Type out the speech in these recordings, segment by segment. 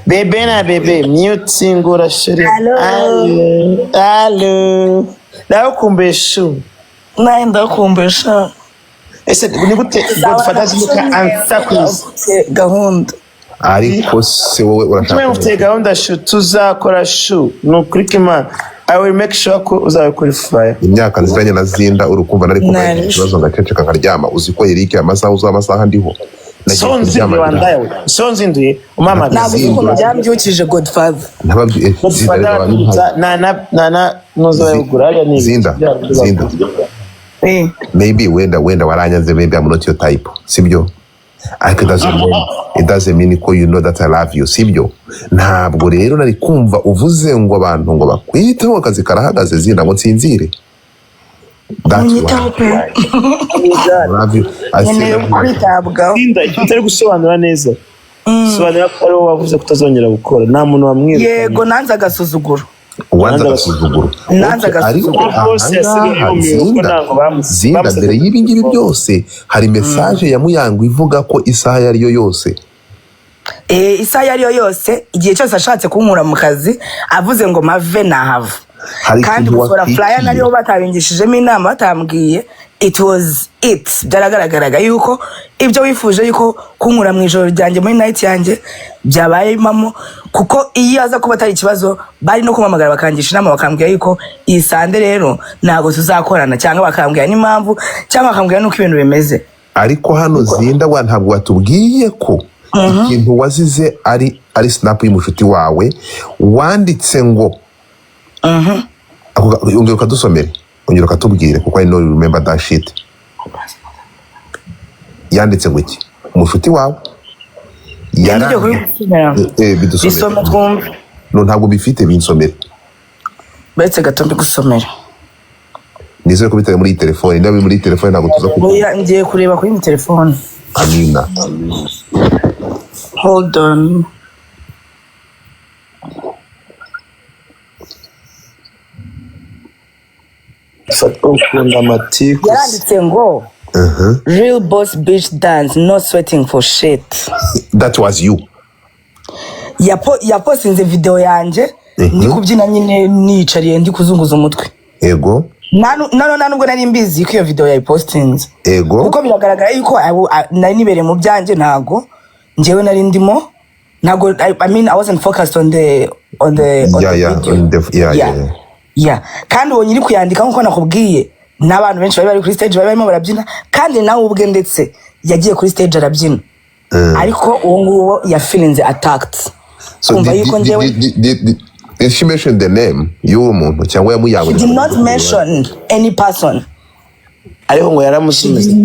Bebe na bebe, mute singura shuri. Hello. Hello. Ndakumbesha. Naenda kumbesha. Ese ni gute Godfather zimuka ansa kwisi gahunda. Ariko se wowe urashaka mufite gahunda tuzakora nukuri Imana. I will make sure ko uzabikurify. Imyaka nziranye na Zinda urukumva nari kumva ikibazo ngaceceka nkaryama uziko Eric amasaha uzamasaha ndiho. Sonzinduye umama ntabwo byambyukije Godfather. Ntababwiye na nuzayugura ni Zinda. Maybe wenda waranyaze maybe I'm not your type. Sibyo? It doesn't mean ko you know that I love you. Sibyo? Ntabwo rero nari kumva uvuze ngo abantu ngo bakwitaho akazi karahagaze Zinda ngo nsinzire. That's why. I love you. Zinda itari gusobanura neza. Sobanura ko ari wavuze kutazongera gukora. Nta muntu wamwiruka. Yego nanze agasuzuguro. Zinda mbere y'ibi ngibi byose hari message ya Muyango ivuga ko isaha yari yo yose. Isaha yari yo yose igihe cyose ashatse kunkura mu kazi avuze ngo mave nahava. Kandi gukora flyer nariho batabingishijemo inama batambwiye byaragaragaraga yuko ibyo wifuje yuko kunkura mu ijoro ryanjye muri night yanjye byabaye impamo kuko iyo aza kuba atari ikibazo bari no kumamagara bakangisha inama bakambwira yuko iyi sande rero ntago tuzakorana cyangwa bakambwira n'impamvu cyangwa bakambwira nuko ibintu bimeze. Ariko hano Zinda wa ntabwo watubwiye ko ikintu wazize ari snap y'umushuti wawe wanditse ngo ongera ukadusomere ongera ukatubwire kuko I know you remember that shit. Yanditse ngo iki umushuti wawe bidusomere no ntabwo bifite binsomere betse gatombe gusomera nizere ko bitari muri telefone nawe muri telefone ntabwo tuza kuko ngiye kureba kuri telefone. Amina hold on. Yaranditse ngo real boss bitch dance, no sweating for shit. That was you. Yapostinze video yanje ndi kubyina nyine nicariye ndi kuzunguza umutwe. Ego. Nubwo nari mbizi ko iyo video yayipostinze. Ego. Kuko biragaragara yuko nari nibereye mu byanjye ntago njyewe nari ndimo ntago I mean I wasn't focused on the video. Yeah, kandi uwo nyiri kuyandika nkuko nakubwiye n'abantu benshi bari kuri stage barimo barabyina kandi nawe ubwe ndetse yagiye kuri stage arabyina. Ariko uwo nguwo ya feelings attacked. Kumva yuko njyewe she mentioned the name y'uwo muntu cyangwa ya Muyango. She did not mention any person. Ariko ngo yaramusumize.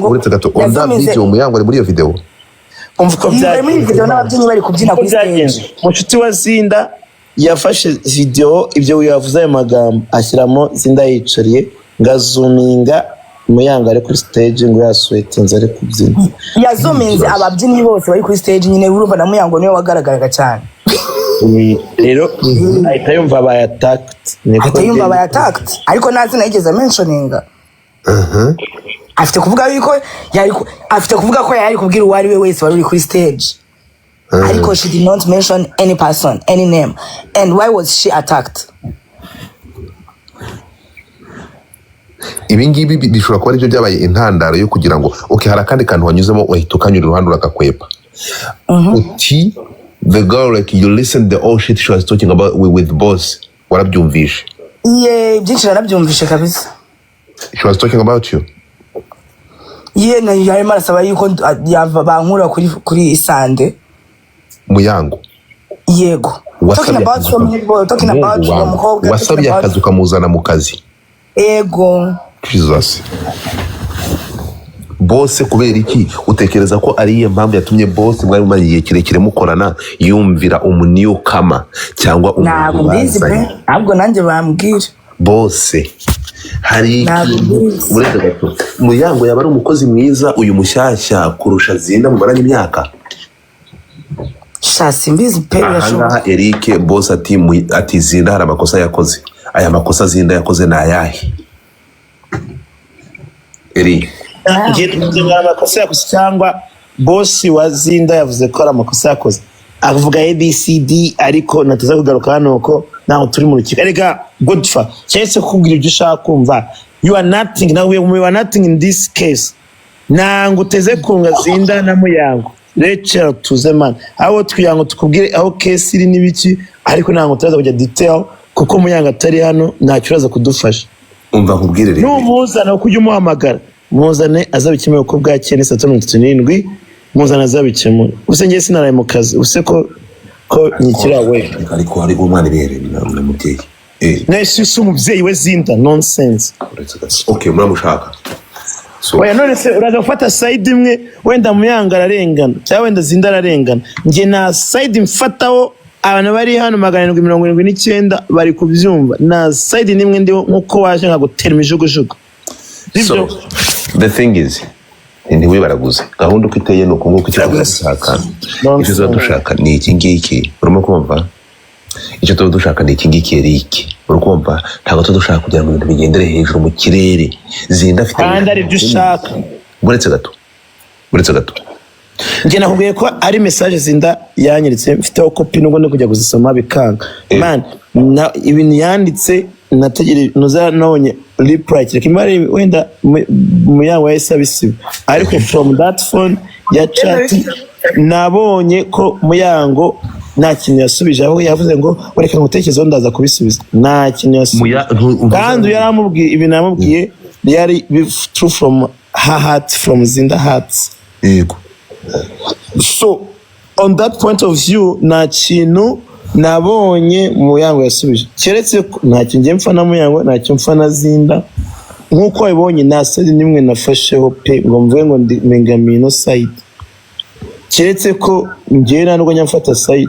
Uretse gato onda video Muyango ari muri iyo video. Umva ko byari muri video n'ababyinnyi bari kubyina kuri stage. Mushuti wa Zinda yafashe video ibyo yavuze ayo magambo ashyiramo Zinda yicariye ngazuminga Muyango ari kuri stage ngo yaswetinze ari kubyina. Yazuminze ababyinnyi bose bari kuri stage nyine urumva na Muyango niwe wagaragaraga cyane. Rero ahita yumva by attacked. Ariko nazi nageze mentioninga. Afite kuvuga ko yari kubwira uwari we wese wari kuri stage. Ariko she did not mention any person, any name. And why was she attacked? Ibi ngibi bishobora kuba aribyo byabaye intandaro yo kugira ngo hari akandi kantu wanyuzemo wahita ukanyura uruhande urakakwepa. Uti the girl like you listen the all shit she was talking about with boss warabyumvishe. Byinshi narabyumvishe kabisa. She was talking about you. Na yari marasaba yuko bankura kuri Sande. Muyango. Yego. Talking about umukobwa. Wasabye akazi ukamuzana mu kazi. Ego. Jesus. Boss kubera iki utekereza ko ari iyo mpamvu yatumye boss mwari mumaze igihe kirekire mukorana yumvira umunewcomer cyangwa ntabwo nanjye bambwira boss hari uretse gato Muyango yaba ari umukozi mwiza uyu mushyashya kurusha Zinda mumaranye imyaka. Simbizi pe birashoboka. Eric boss ati Zinda hari amakosa yakoze. Aya makosa Zinda yakoze na ayahe? Eric ngiye amakosa yakoze cyangwa boss wa Zinda yavuze ko ari amakosa yakoze avuga ABCD ariko nataza kugaruka hano ko naho turi mu rukiko erega Godfa cyese kukubwira ibyo ushaka kumva you are nothing now we are nothing in this case nango uteze kunga Zinda na Muyango Rachel tuze man aho twiyango tukubwire aho case iri nibiki ariko nango turaza kujya detail kuko Muyango atari hano nta kibazo kudufasha umva nkubwire rero n'umuzana kujya umuhamagara muzane azabikemura uko bwakene 37 muzana azabikemura use ngiye sinaraye mu kazi use ko nyikira we ariko hari umwana ibere na mubyeyi nese umubyeyi we Zinda nonsense okay muramushaka oya none se uraza gufata side imwe wenda Muyango ararengana cyangwa wenda Zinda ararengana nge na side mfataho abantu bari hano 779 bari kubyumva na side nimwe ndi nkuko waje nkagutera imijugujugu so the thing is ndiwe baraguze gahunda uko iteye nuko nguko cyashaka icyo dushaka ni iki ngiki urimo kumva icyo dushaka ni iki ngiki Eric urukumva ntabwo dushaka kugira ngo ibintu bigendere hejuru mu kirere Zinda afite kandi ari byo ushaka buretse gato nge nakubwiye ko ari message Zinda yanyeretse mfiteho copy nubwo ndi kujya kuzisoma bikanga man ibintu yanditse nategere noza nabonye reply kimari wenda Muyango yahise abisiba ariko from that phone ya chat nabonye ko Muyango nta kintu yasubije aho yavuze ngo ureka ngutekerezo ndaza kubisubiza nta kintu yasubije kandi yaramubwiye ibintu yamubwiye yari true from her heart from Zinda heart yego so on that point of view nta kintu nabonye Muyango yasubije keretse nta kintu ngiye mfa na Muyango nta kintu mfa na Zinda nkuko wabonye nasari nimwe nafasheho pe ngo mvuge ngo ndingamiye no side keretse ko ngiye ntabwo nyamfata side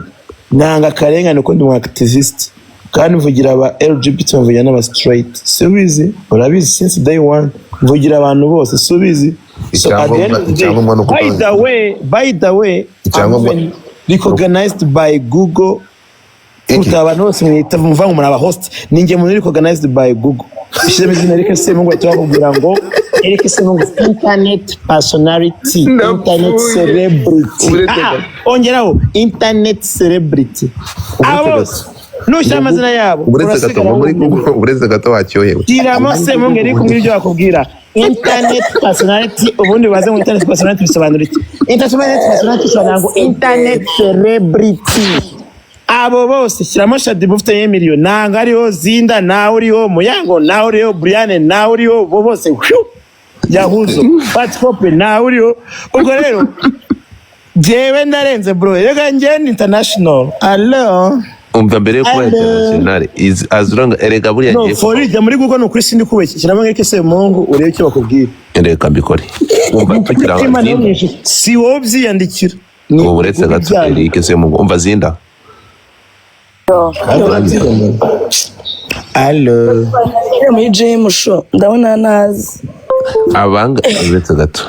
nanga karengane ko ndi mu activist kandi mvugira aba LGBT mvugira n'aba straight subizi urabizi since day one mvugira abantu bose subizi so by the way recognized by Google kuta abantu bose mwita mvuga ngo muraba host ninge mu recognized by Google ishije bizina Eric Semungu twakubwira ngo Eric Semungu internet personality internet celebrity ongeraho internet celebrity abos nusha amazina yabo uretse gato wacyohewe diramo Semungu Eric kumwibyo bakubwira internet personality ubundi baze mu internet personality bisobanura iki internet personality bisobanura ngo internet celebrity abo bose shyiramo Shadibu ufite y'emiliyoni nanga ariho Zinda nawe uriho Muyango nawe uriho Brian nawe uriho bo bose yahuzo Patcope nawe uriho ubwo rero jewe ndarenze bro rega ngene international allo umva mbere yo kuba international is as long erega buriya no for it muri Google no kuri sindi kubeshya shyiramo Eric Semungu urebe icyo bakubwira reka mbikore umva tukira si wowe byiyandikira ubu uretse gato Eric Semungu umva Zinda allo muri gym show ndabona nazi abanga uretse gato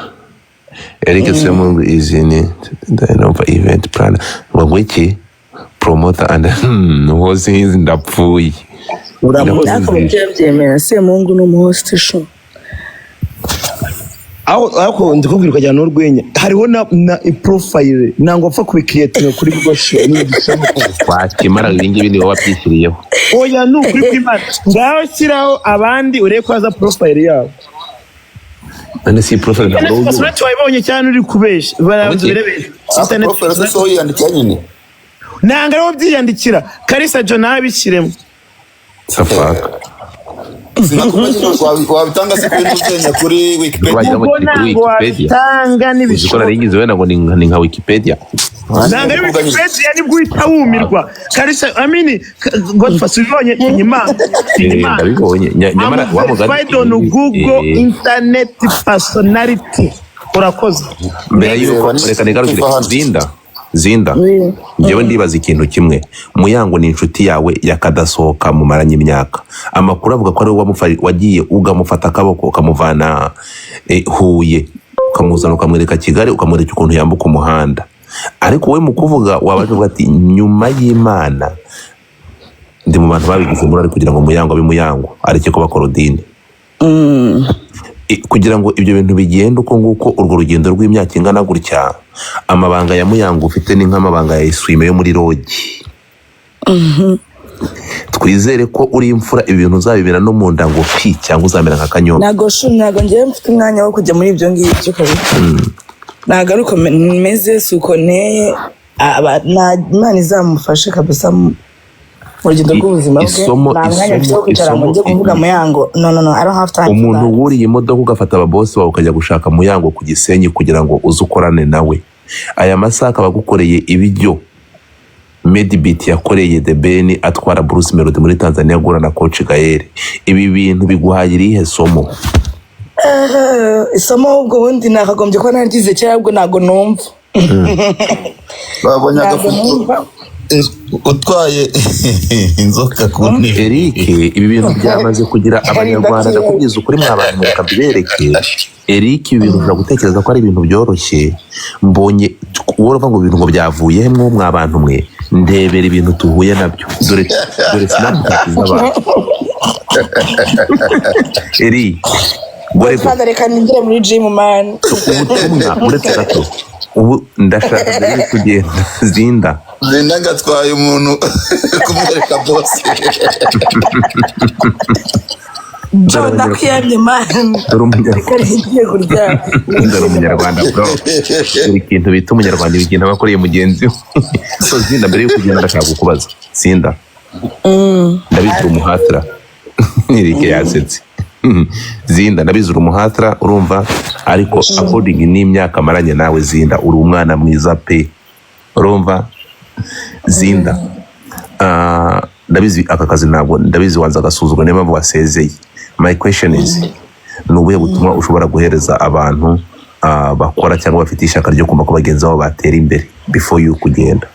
Eric Semungu is in event planner ngo iki promoter and was his ndapfuye uramubyemera Semungu no host show aho ndikubwira ukajya n'urwenya hariho na profile nango apfa kubikreate kuri Google show wakimara ibingi bindi wabyishyiriyeho oya n'ukuri kw'Imana ngaho shyiraho abandi urebe ko aza profile yabo none si profile na bro basubira twayibonye cyane uri kubesha barabirebera internet profile so yandikira nyine nanga rero byiyandikira Kalisa John abishyiremo safaka wabitanga se kuri Wikipedia watanga n'ibishobora ukora ringize wenda ngo ni nka Wikipedia nanga Wikipedia ni bwita wumirwa Kalisa amini Godfa sivonye inyuma ndabibonye nyamara find on Google internet personality urakoze mbere yuko reka nigarukire Zinda njyewe ndibaza ikintu kimwe Muyango ni inshuti yawe yakadasohoka mu maranye imyaka amakuru avuga ko ari wagiye ugamufata akaboko ukamuvana Huye ukamuzana ukamwereka Kigali ukamwereka ukuntu yambuka umuhanda ariko we mu kuvuga wabaje ati nyuma y'Imana ndi mu bantu babigize muri kugira ngo Muyango abe Muyango areke kuba Korodine kugira ngo ibyo bintu bigende uko nguko urwo rugendo rw'imyaka ingana gutya, amabanga ya Muyango ufite ni nk'amabanga ya Iswime yo muri Rogi. Twizere ko uri imfura ibintu uzabibera no mu ndango pi cyangwa uzamera nka Kanyonga. Ntago ngiye mfite umwanya wo kujya muri ibyo ngibyo kabisa. Ntago ari uko meze suko nteye, Imana izamufashe kabisa mu rugendo rw'ubuzima bwe. Nta mwanya mfite wo kwicara ngo njye kuvuga Muyango. No, I don't have time. Umuntu wuriye imodoka ugafata ababosi bawe ukajya gushaka Muyango ku Gisenyi kugira ngo uze ukorane nawe. Aya masaha akaba agukoreye ibijyo Medibit yakoreye The Ben atwara Bruce Melody muri Tanzania agura na Coach Gael. Ibi bintu biguhaye irihe somo? Isomo ubwo bundi nakagombye ko nagize cyangwa ubwo nago numva. babonye agafoto utwaye inzoka ku ntebe. Eric, ibi bintu byamaze kugira abanyarwanda, ndakubwiza ukuri mwabantu mukabibereke. Eric, ibi bintu ushobora gutekereza ko ari ibintu byoroshye. Mbonye uvuga ngo ibintu ngo byavuye mwo mwabantu mwe, ndebera ibintu tuhuye nabyo. Dore Snapchat z'abantu. Eric, gore Father reka ningire muri gym man. ubutumwa uretse gato. Ubu ndashaka mbere yo kugenda Zinda gatwaye umuntu kumwereka boss. Ndakwiyamye man. dore umunyarwanda. Ngiye kurya. Dore umunyarwanda bro. Buri kintu bita umunyarwanda bigenda bakoreye mugenzi we. So Zinda, mbere yo kugenda ndashaka kukubaza. Zinda, ndabizi umuhatra. Eric yasetse. Zinda, ndabizi umuhatra urumva, ariko according n'imyaka maranye nawe Zinda uri umwana mwiza pe. Urumva Zinda, ndabizi aka kazi ntabwo ndabizi wanza agasuzuguro niyo mpamvu wasezeye. My question is, ni ubuhe butumwa ushobora guhereza abantu bakora cyangwa bafite ishaka ryo kumva ko bagenzi babo batera imbere before you kugenda?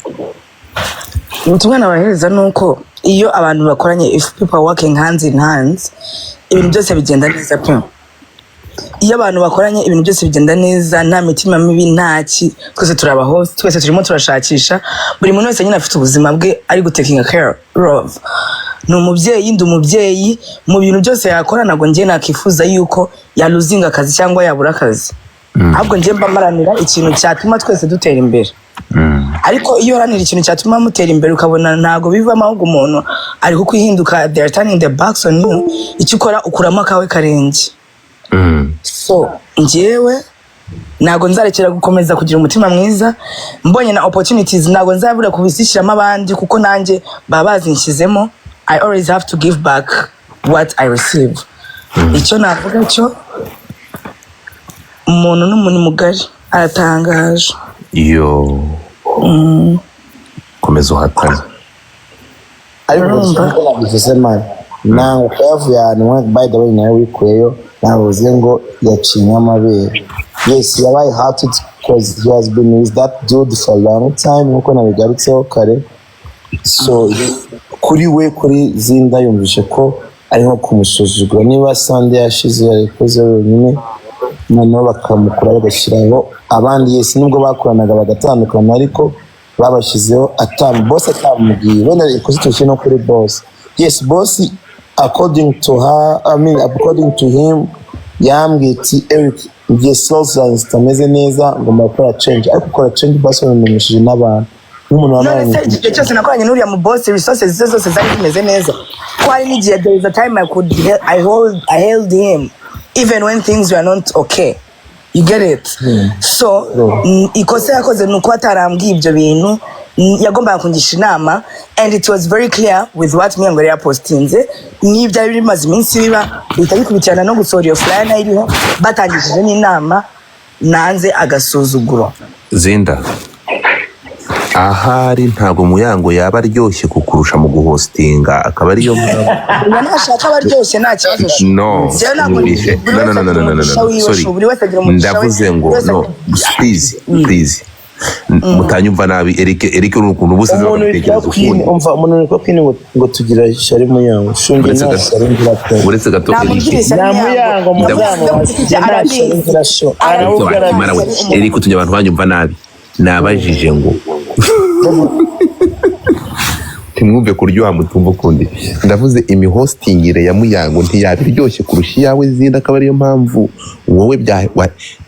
Ubutumwa nabahereza nuko iyo abantu bakoranye, if people are working hands in hands, ibintu byose bigenda neza pe. Iyo abantu bakoranye ibintu byose bigenda neza, nta mitima mibi, ntaki, twese turaba host, twese turimo turashakisha, buri muntu wese nyine afite ubuzima bwe ari gutekinga care of. Ni umubyeyi, ndi umubyeyi, mu bintu byose yakora ntabwo njye nakifuza yuko yaluzinga akazi cyangwa yabura akazi. Ahubwo njye mba maranira ikintu cyatuma twese dutera imbere. Ariko iyo uranira ikintu cyatuma mutera imbere ukabona ntago bivamo, ahubwo umuntu ari kukwihinduka, they are turning the backs on you, icyo ukora ukuramo akawe karenge. So njyewe ntago nzarekera gukomeza kugira umutima mwiza, mbonye na opportunities ntago nzabura kubishyiramo abandi, kuko nanjye baba bazinshyizemo. I always have to give back what I receive. Icyo navuga cyo, umuntu n'umuntu mugari aratangaje. Yo, komeza uhatane. ariko nabivuze man, ntabwo kayavuye ahantu, by the way nawe wikuyeyo, navuze ngo yaciye amabere. Yes, yabaye hearted because he has been with that dude for a long time, nkuko nabigarutseho kare. So kuri we, kuri Zinda yumvishe ko ari nko kumusuzugura. Niba Sunday yashize yarikoze wenyine, noneho bakamukura bagashyiraho abandi. Yes, nubwo bakoranaga bagatandukana, ariko babashyizeho boss atamubwiye. Wenda ikoze icyo no kuri boss. Yes, boss according to her, according to him, yambwiye ati Eric, igihe slows zitameze neza ngomba gukora change. Ariko gukora change boss bamenyesheje n'abantu. None se igihe cyose nakoranye n'uriya mu boss, resources ze zose zari zimeze neza. Ko hari n'igihe there is a time I held him even when things were not okay. You get it? So ikosa yakoze nuko atarambwiye ibyo bintu, yagombaga kungisha inama, and it was very clear with what Muyango yapostinze. N'ibyo ari bimaze iminsi biba bihita bikurikirana no gusohora iyo flyer iriho batangishije n'inama, nanze agasuzuguro. Zinda, ahari ntabwo Muyango yaba aryoshye kukurusha mu guhostinga, akaba ariyo mpamvu nashaka abaryoshye nta kibazo. no. Sorry, ndavuze ngo no, please mutanyumva nabi. Eric uri ukuntu bose batekereza ukundi. Umva umuntu uri kwini ngo tugira ishyari Muyango. Shunge uretse gato na Muyango Eric utumye abantu banyumva nabi. Nabajije ngo timwumve kuryoha mutumva ukundi ndavuze imihostingire ya Muyango ntiyabiryoshye kurusha iyawe Zinda akaba ariyo mpamvu wowe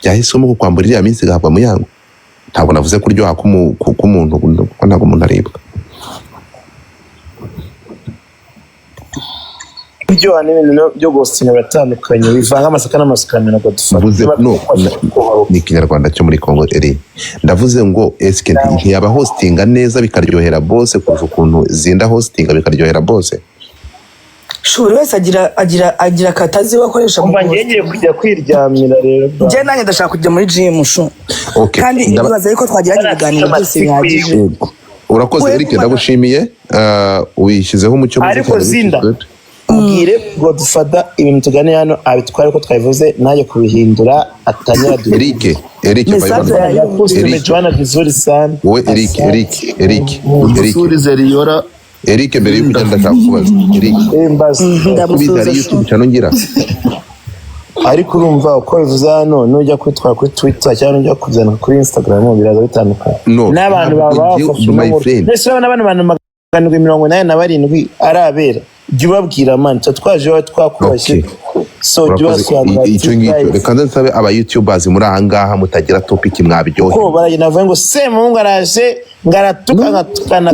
byahisemo ko kwambura iriya minsi gahabwa Muyango ntabwo navuze kuryoha k'umuntu kuko ntabwo umuntu aribwa kuryoha n'ibintu byo gusina biratandukanye bivanga amasaka n'amasaka ntabwo dufata no ni Kinyarwanda cyo muri Congo ndavuze ngo eske ntiyaba hostinga neza bikaryohera bose kurusha ukuntu Zinda hostinga bikaryohera bose shuri wese agira katazi wakoresha umva ngiye kujya kwiryamira rero je nanjye ndashaka kujya muri gym shu kandi ibibaza yuko twagiranye ibiganiro byose bihagije urakoze Eric ndagushimiye uyishyizeho umucyo ariko Zinda ubwire Godfather ibintu tugane hano abitware ko twabivuze naje kubihindura atanyara Eric Joana vizuri sana wowe Eric Zeriora Eric mbere yuko ugenda ndashaka kubaza Eric ndamusubiza ari YouTube channel ngira ariko urumva uko bivuze hano nujya kwitwara kuri Twitter cyangwa nujya kuzana kuri Instagram biraza bitandukanye n'abantu baba bafashe n'abantu 787 arabera jya ubabwira man twaje twakubashye so jya basobanura icyo ngicyo reka nsabe aba YouTubers muri aha ngaha mutagira topic mwabiryohe ko baragenda bavuga ngo Semungu araje ngaratuka ngatukana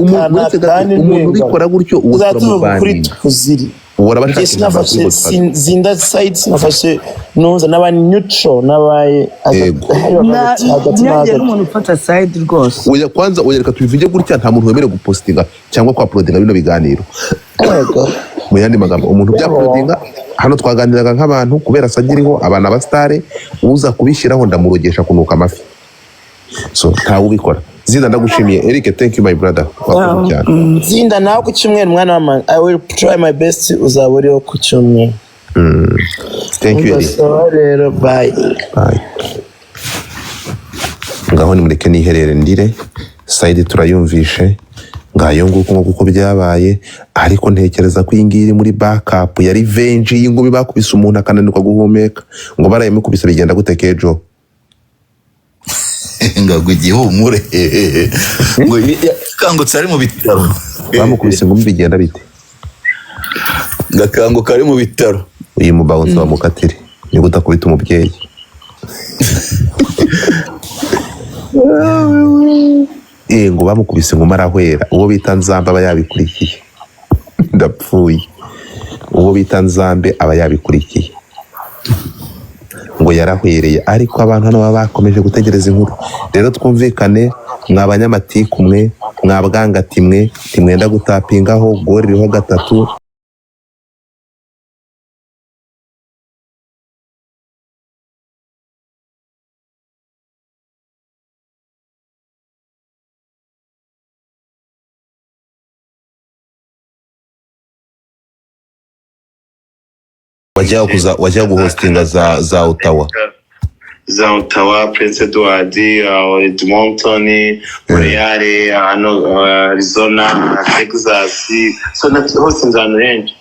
kandi umuntu ubikora gutyo uzatuvuga kuri kuziri urabashaka Zinda sides nafashe nuza n'aba neutral n'abaye nagera umuntu ufata side rwose oya kwanza reka tubivuge gutya nta muntu wemerewe gupostinga cyangwa kwa uploadinga bino biganiro mu yandi magambo umuntu byaploadinga hano twaganiraga nk'abantu kubera sagiriho abana bastare uza kubishyiraho ndamurogesha kunuka amafi so ntawe ubikora Zinda ndagushimiye Eric thank you my brother wakoze cyane Zinda nawe ku cyumweru mwana wa man I will try my best uzaburiho ku cyumweru thank you Eric rero bye ngaho nimureke niherere ndire side turayumvishe ngayo nguko kuko byabaye ariko ntekereza ko ingiri muri backup ya revenge y'ingumi bakubise umuntu akananirwa guhumeka ngo barayemukubise bigenda gute kejo ngago igihumure ngo kangutse ari mu bitaro bamukubise ngumi bigenda bite ngakanguka ari mu bitaro uyu mubawunsa bamukatire ni gutakubita umubyeyi ngo bamukubise ngo marahwera uwo bita Nzambe aba yabikurikiye ndapfuye uwo bita Nzambe aba yabikurikiye ngo yarahwereye ariko abantu hano baba bakomeje gutegereza inkuru rero twumvikane mwabanyamatiku mwe mwabwangati mwe timwenda gutapingaho gori riho 3 wajya guhostinga za Ottawa Prince Edward Edmonton Montreal Arizona Texas so hose nzano henshi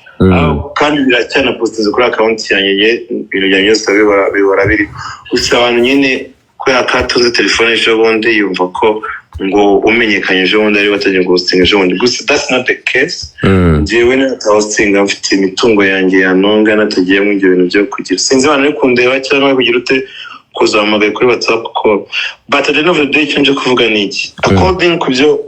kandi biracyana postinze kuri account yanjye ibintu byanjye byose bibora biri gusa abantu nyine kubera ko atuze telefone ejo bundi yumva ko ngo umenyekanye ejo bundi ari batajya guhostinga ejo bundi gusa that's not the case njyewe natahostinga mfite imitungo yanjye yanonga natagiye mu ibyo bintu byo kugira sinzi abantu ari kundeba cyangwa kugira ute kuzahamagaye kuri WhatsApp call but at the end of the day icyo nje kuvuga ni iki according ku byo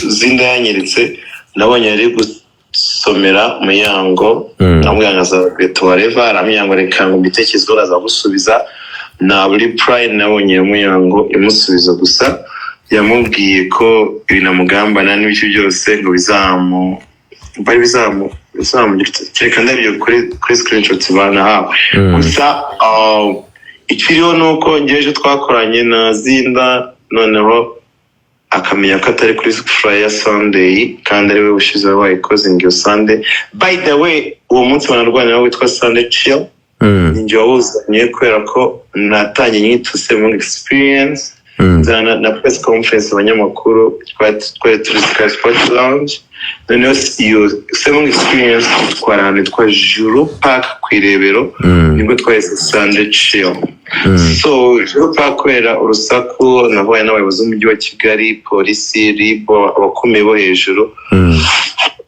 Zinda yanyeretse nabonye ari gusomera Muyango namwiyangaza beto whatever aramyango reka ngo mbitekerezo aza gusubiza na reply nabonye Muyango imusubiza gusa yamubwiye ko ibinamugambana n'ibicyo byose ngo bizamu kereka ndabyo kuri screenshot bana hawe gusa ikiriho nuko ngeje twakoranye na Zinda noneho akamenya ko atari kuri Friday Sunday kandi ari we ushize wayikoze ngiyo Sunday by the way uwo munsi banarwanya witwa Sunday Chill ninjye wawuzanye kubera ko natanye nyito Semungu experience na press conference abanyamakuru twari turi Sky Sports Lounge noneho iyo second experience twari ahantu yitwa Juru Park ku Irebero nibwo twahise Sunday chill. So Juru Park kubera urusaku nahuye n'abayobozi b'umujyi wa Kigali, polisi, RIB, abakomeye bo hejuru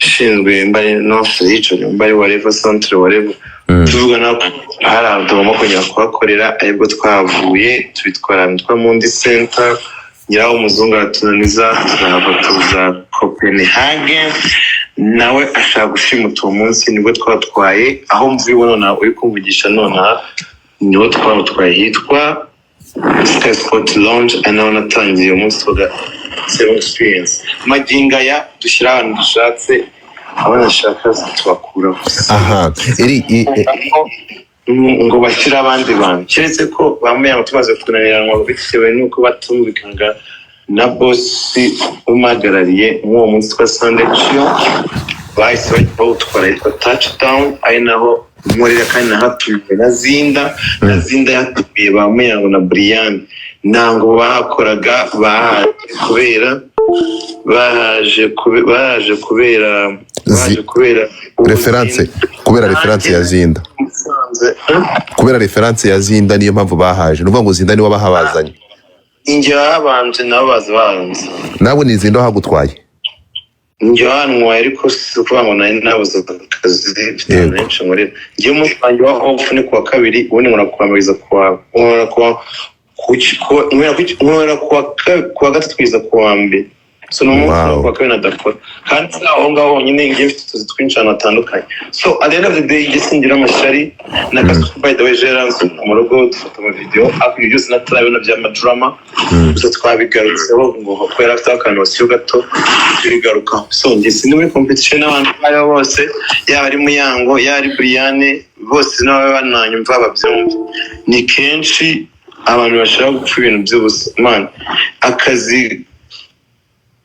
ushinzwe mbari North Region, mbari whatever centre whatever, tuvuga nako hari ahantu tugomba kongera kuhakorera, aribwo twavuye tubitwara twa Mundi Center, nyiraho umuzungu aratunaniza turahava tuza Copenhagen, nawe ashaka gushimuta uwo munsi nibwo twatwaye aho mvuye none uri kumvugisha none niho twatwaye hitwa Sky Sport Lounge, naho natangiye umunsi wa second experience. Maginga ya dushyira ahantu dushatse abanashaka tubakura aha ngo bashyira abandi bantu keretse ko bamwe tumaze kunaniranwa bitewe nuko batumvikanaga na boss umagarariye uwo munsi twa Sunday chill, bahise batwara yitwa Touchdown, ari naho umurira kandi nahatuye na Zinda yatuye bamwe ngo na Brian nango bakoraga baje kubera reference ya Zinda, kubera reference ya Zinda niyo mpamvu bahaje. Nuvuga ngo Zinda ni wabahabazanye inge babanje nabo bazabanze nawe ni Zinda hagutwaye inge hanwa ariko kuvuga ngo nari nabuze akazi benshi muri ngiye mu banjye wa off ni kuwa kabiri ubundi murakwamiriza kuwa gatatu kwiza kuwa mbere. So no kwa kabiri nadakora kandi aho ngaho nyine ngiye mfite tuzi twinshi atandukanye. So at the end of the day gisingira amashari na Kasuku by the way Gerance mu rugo dufata ama video ako byose natarabona bya drama gusa twabigarutseho ngo kwera afite akantu wasiyo gato bigaruka. So ngiye sindi muri competition n'abantu bari bose yari Muyango yari Briane bose nawe bananyumva babyumva ni kenshi abantu bashaka gupfa ibintu by'ubusa man akazi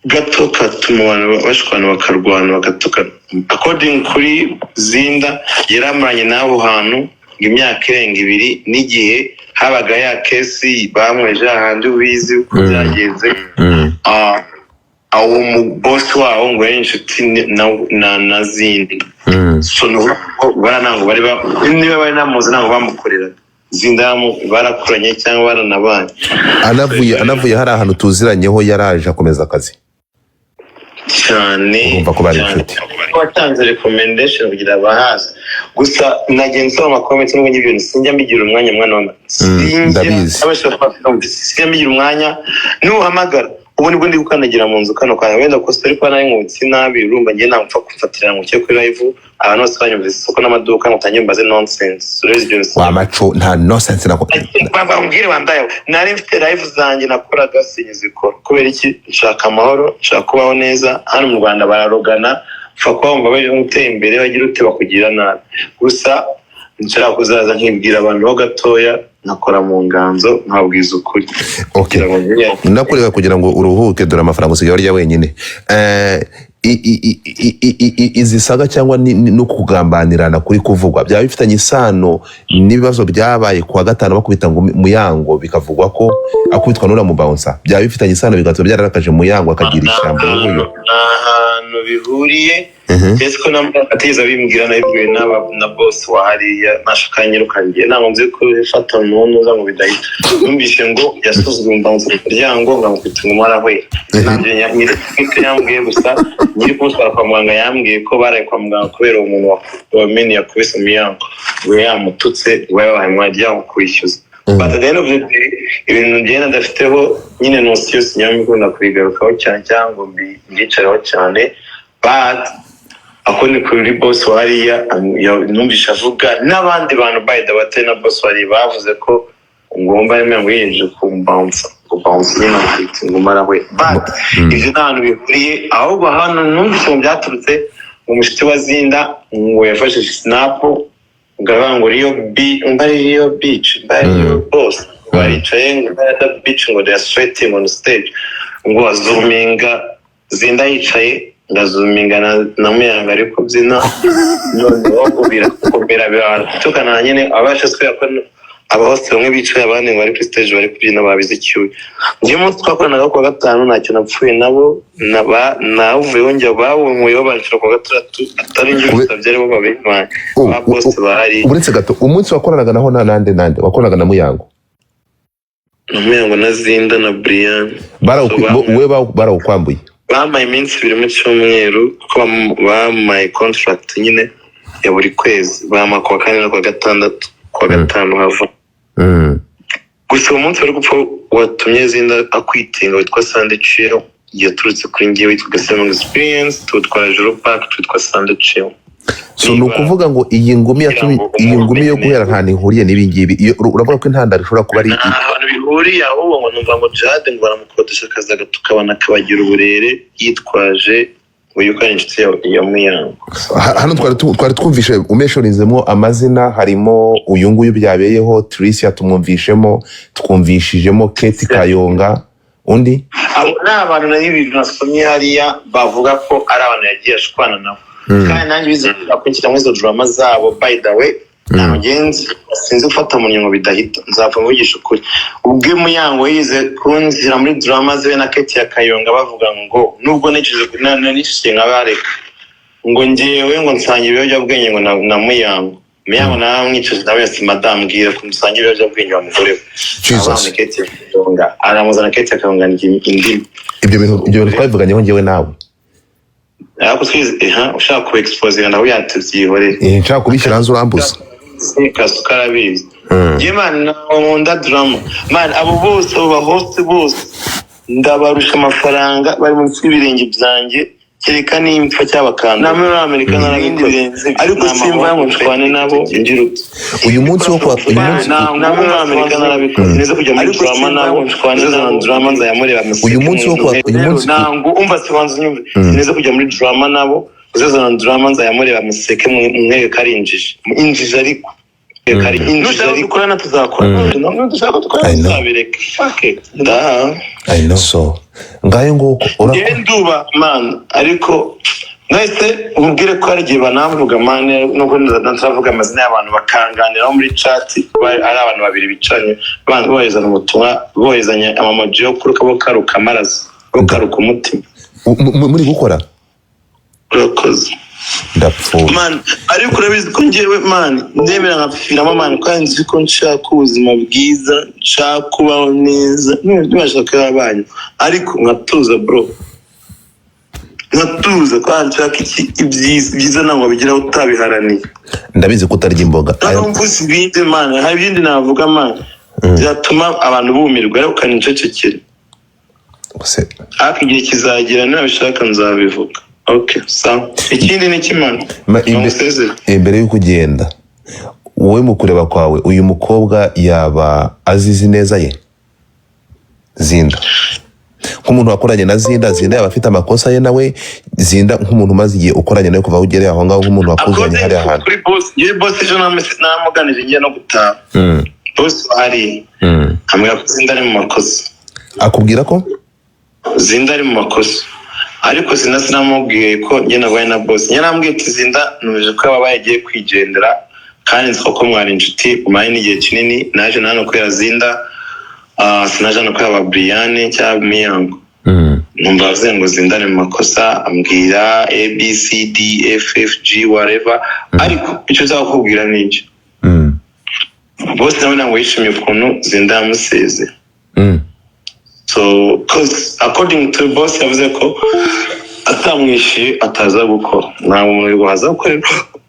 gato katuma abantu bashwana bakarwana bagatukana. According kuri Zinda yaramuranye n'abo hantu imyaka irenga 2 n'igihe habaga ya kesi bamweje ahandi ubizi uko byagenze aho mu boss wabo ngo y'inshuti na Zinda. So no baranango bari niba bari namuzi nango bamukorera Zinda barakuranye cyangwa baranabanye anavuye hari ahantu tuziranyeho yaraje akomeza akazi cyane urumva ko bari inshuti watanze recommendation kugira abahaza gusa nagenze mu comment n'ubwo ibintu sinjya mbigira umwanya mwana ndabizi sinjya mbigira umwanya n'uhamagara ubu nibwo ndi gukanagira mu nzu kano kwa wenda ko story kwa nayo nkutsi nabi urumva ngiye namfa kufatira mu cyo kuri live abantu bose banyumvise isoko n'amaduka mutangiye mbaze nonsense wa macho nta nonsense nako baba mbwire bandayo nari mfite live zanjye nakoraga sinyizikora kubera iki nshaka amahoro nshaka kubaho neza hano mu Rwanda bararogana fa kwa umva bari gutera imbere bagira ute bakugira nabi gusa nshaka kuzaza nkibwira abantu ho gatoya nakora mu nganzo nkabwiza ukuri nakureka kugira ngo uruhuke dore amafaranga usigaye arya wenyine izi saga cyangwa no kugambanirana kuri kuvugwa byaba bifitanye isano n'ibibazo byabaye kuwa gatanu bakubita ngo Muyango bikavugwa ko akubitwa n'ura mu bouncer byaba bifitanye isano bigatuma byararakaje Muyango akagira ishyamba n'ubuyo ahantu bihuriye Ese ko namugateza bimbwira nabibwiwe na boss wa hariya nashakanyirukanye ntabwo nzi ko ifata umuntu uza mu bidahita numvise ngo yasuzumye mbanze umuryango ngamukita umara we nanje yambwiye gusa nyiri kumuswara kwa muganga yambwiye ko baraye kwa muganga kubera umuntu wamenye yakubise Muyango we yamututse we bamwajya kwishyuza but at the end of the day ibintu ngenda ndafiteho nyine nosiyo sinyamikunda kwigarukaho cyane cyangwa mbicayeho cyane but akoni kuri boss wariya numvisha avuga n'abandi bantu by the way na boss wari bavuze ko ngomba yemwe yinje kumbounce nyina kwita ngumara we but ivyo ntantu bikuriye ahubwo hano numvisha mu byaturutse mu mushiti wa Zinda ngo yafashe snap ngo Rio beach boss baricaye ngo beach ngo they are sweating on stage ngo azuminga Zinda yicaye ndazuminga na Muyango ariko byina none ubira tukana nyine abasha twera ko abahose bamwe bicaye abandi ngo bari kuri stage bari kubyina babize icyuya. Njye munsi twakoranaga kuwa gatanu ntacyo napfuye nabo navuyeho njya bawunkuyeho banshira kuwa gatandatu atari njye bisabye aribo babintwaye ba boss bahari. Uretse gato umunsi wakoranaga naho nande wakoranaga na Muyango? Muyango na Zinda na Brian barawukwambuye bamaye iminsi 2 mu cyumweru kuko bamaye contract nyine ya buri kwezi bama kuwa kane no kuwa gatandatu kuwa gatanu hava. Gusa umunsi wari gupfa watumye Zinda akwitinga witwa Sunday Chill yaturutse kuri njye witwa Gasemang Experience tutwara Joro Park twitwa Sunday Chill. So nukuvuga ngo iyi ngumi yo guhera nta nihuriye n'ibingibi uravuga ko intandaro ishobora kuba ari abantu bihuriye aho ngo numva ngo Jade ngo baramukodesha akazaga tukabana kabagira uburere yitwaje uyuko ari inshuti ya Muyango. Hano twari twumvishe umeshorizemo amazina harimo uyu nguyu byabeyeho Tricia tumwumvishemo twumvishijemo Kate Kayonga undi abo n'abantu na ibintu nasomye hariya bavuga ko ari abantu yagiye ashwana nabo kandi nanjye bizera kwinjira muri izo drama zabo. By the way namugenzi sinzi gufata mu nyungu bidahita nzapfa mvugisha ukuri ubwe Muyango yize kunzira muri drama ze na Kate ya Kayonga bavuga ngo nubwo nikize nishinga bareka ngo ngewe ngo nsanga ibiyobyabwenge ngo na Muyango namwicaje nawe yasi madame bwira ko nsanga ibiyobyabwenge wa mugore we Jesus Kate ya Kayonga aramuzana Kate ya Kayonga indimi ibyo bintu twabivuganyeho ngewe nawe ariko ushaka ku expose nawe yatubyihore nshaka kubishyira hanze urambuza karabizi njye man nkunda drama man abo bose abo host bose ndabarusha amafaranga bari munsi y'ibirenge byanjye kereka n'impfa cy'abakanda na muri Amerika n'abirenze ariko simba ngo nshwane nabo ngiruti uyu munsi wo kwa na muri Amerika n'abikoze neza kujya muri drama nabo nshwane na drama nzayamureba uyu munsi nango umva sibanze nyumve neza kujya muri drama nabo uzazana drama nzayamureba museke mwege karinjije injije ariko kari injije ariko na tuzakora none dushaka dukora zabireke fuck it I know so ngayo ngo nduba man ariko nahise umubwire ko ari gihe banamvuga man nuko nzavuga amazina y'abantu bakanganira muri chat ari abantu babiri bicanye abantu bohezana ubutumwa bohezanya amamoji yo kuruka bo karuka amaraso bo karuka umutima muri gukora urakoze ndapfuye man ariko urabizi ko ngewe man ndemera nkapfiramo man kandi nzi ko nshaka ubuzima bwiza nshaka kubaho neza ntibashaka abanyu ariko nkatuza bro nkatuza kandi nshaka ibyiza ntabwo bigeraho utabiharaniye. Ndabizi ko utarya imboga mvuze ibindi man hari ibindi navuga man byatuma abantu bumirwa ariko kandi ncecekere ariko igihe kizagira nabishaka nzabivuga. Okay, so ikindi ni kimana imbere y'uko ugenda wowe mu kureba kwawe uyu mukobwa yaba azizi neza ye Zinda nk'umuntu wakoranye na Zinda yaba afite amakosa ye nawe Zinda nk'umuntu umaze igihe ukoranye nawe kuva ugereye aho ngaho nk'umuntu wakuzanye hari ahantu kuri boss ejo namuganije ngiye no gutaha boss ari ambwira ko Zinda ari mu makosa akubwira ko Zinda ari mu makosa ariko sinamubwiye ko njye nabaye na boss yarambwiye ati Zinda numije ko yabaye agiye kwigendera kandi nzi ko mwari inshuti umaye n'igihe kinini naje nano ko Zinda sinaje no kwa Brian cyangwa Muyango numva avuze ngo Zinda ari mu makosa ambwira ABCDFFG whatever ariko icyo zakubwira n'icyo boss nawe ntabwo yishimiye ukuntu Zinda yamuseze so because according to boss yavuze ko atamwishyuye ataza gukora ntabwo umuntu waza gukorera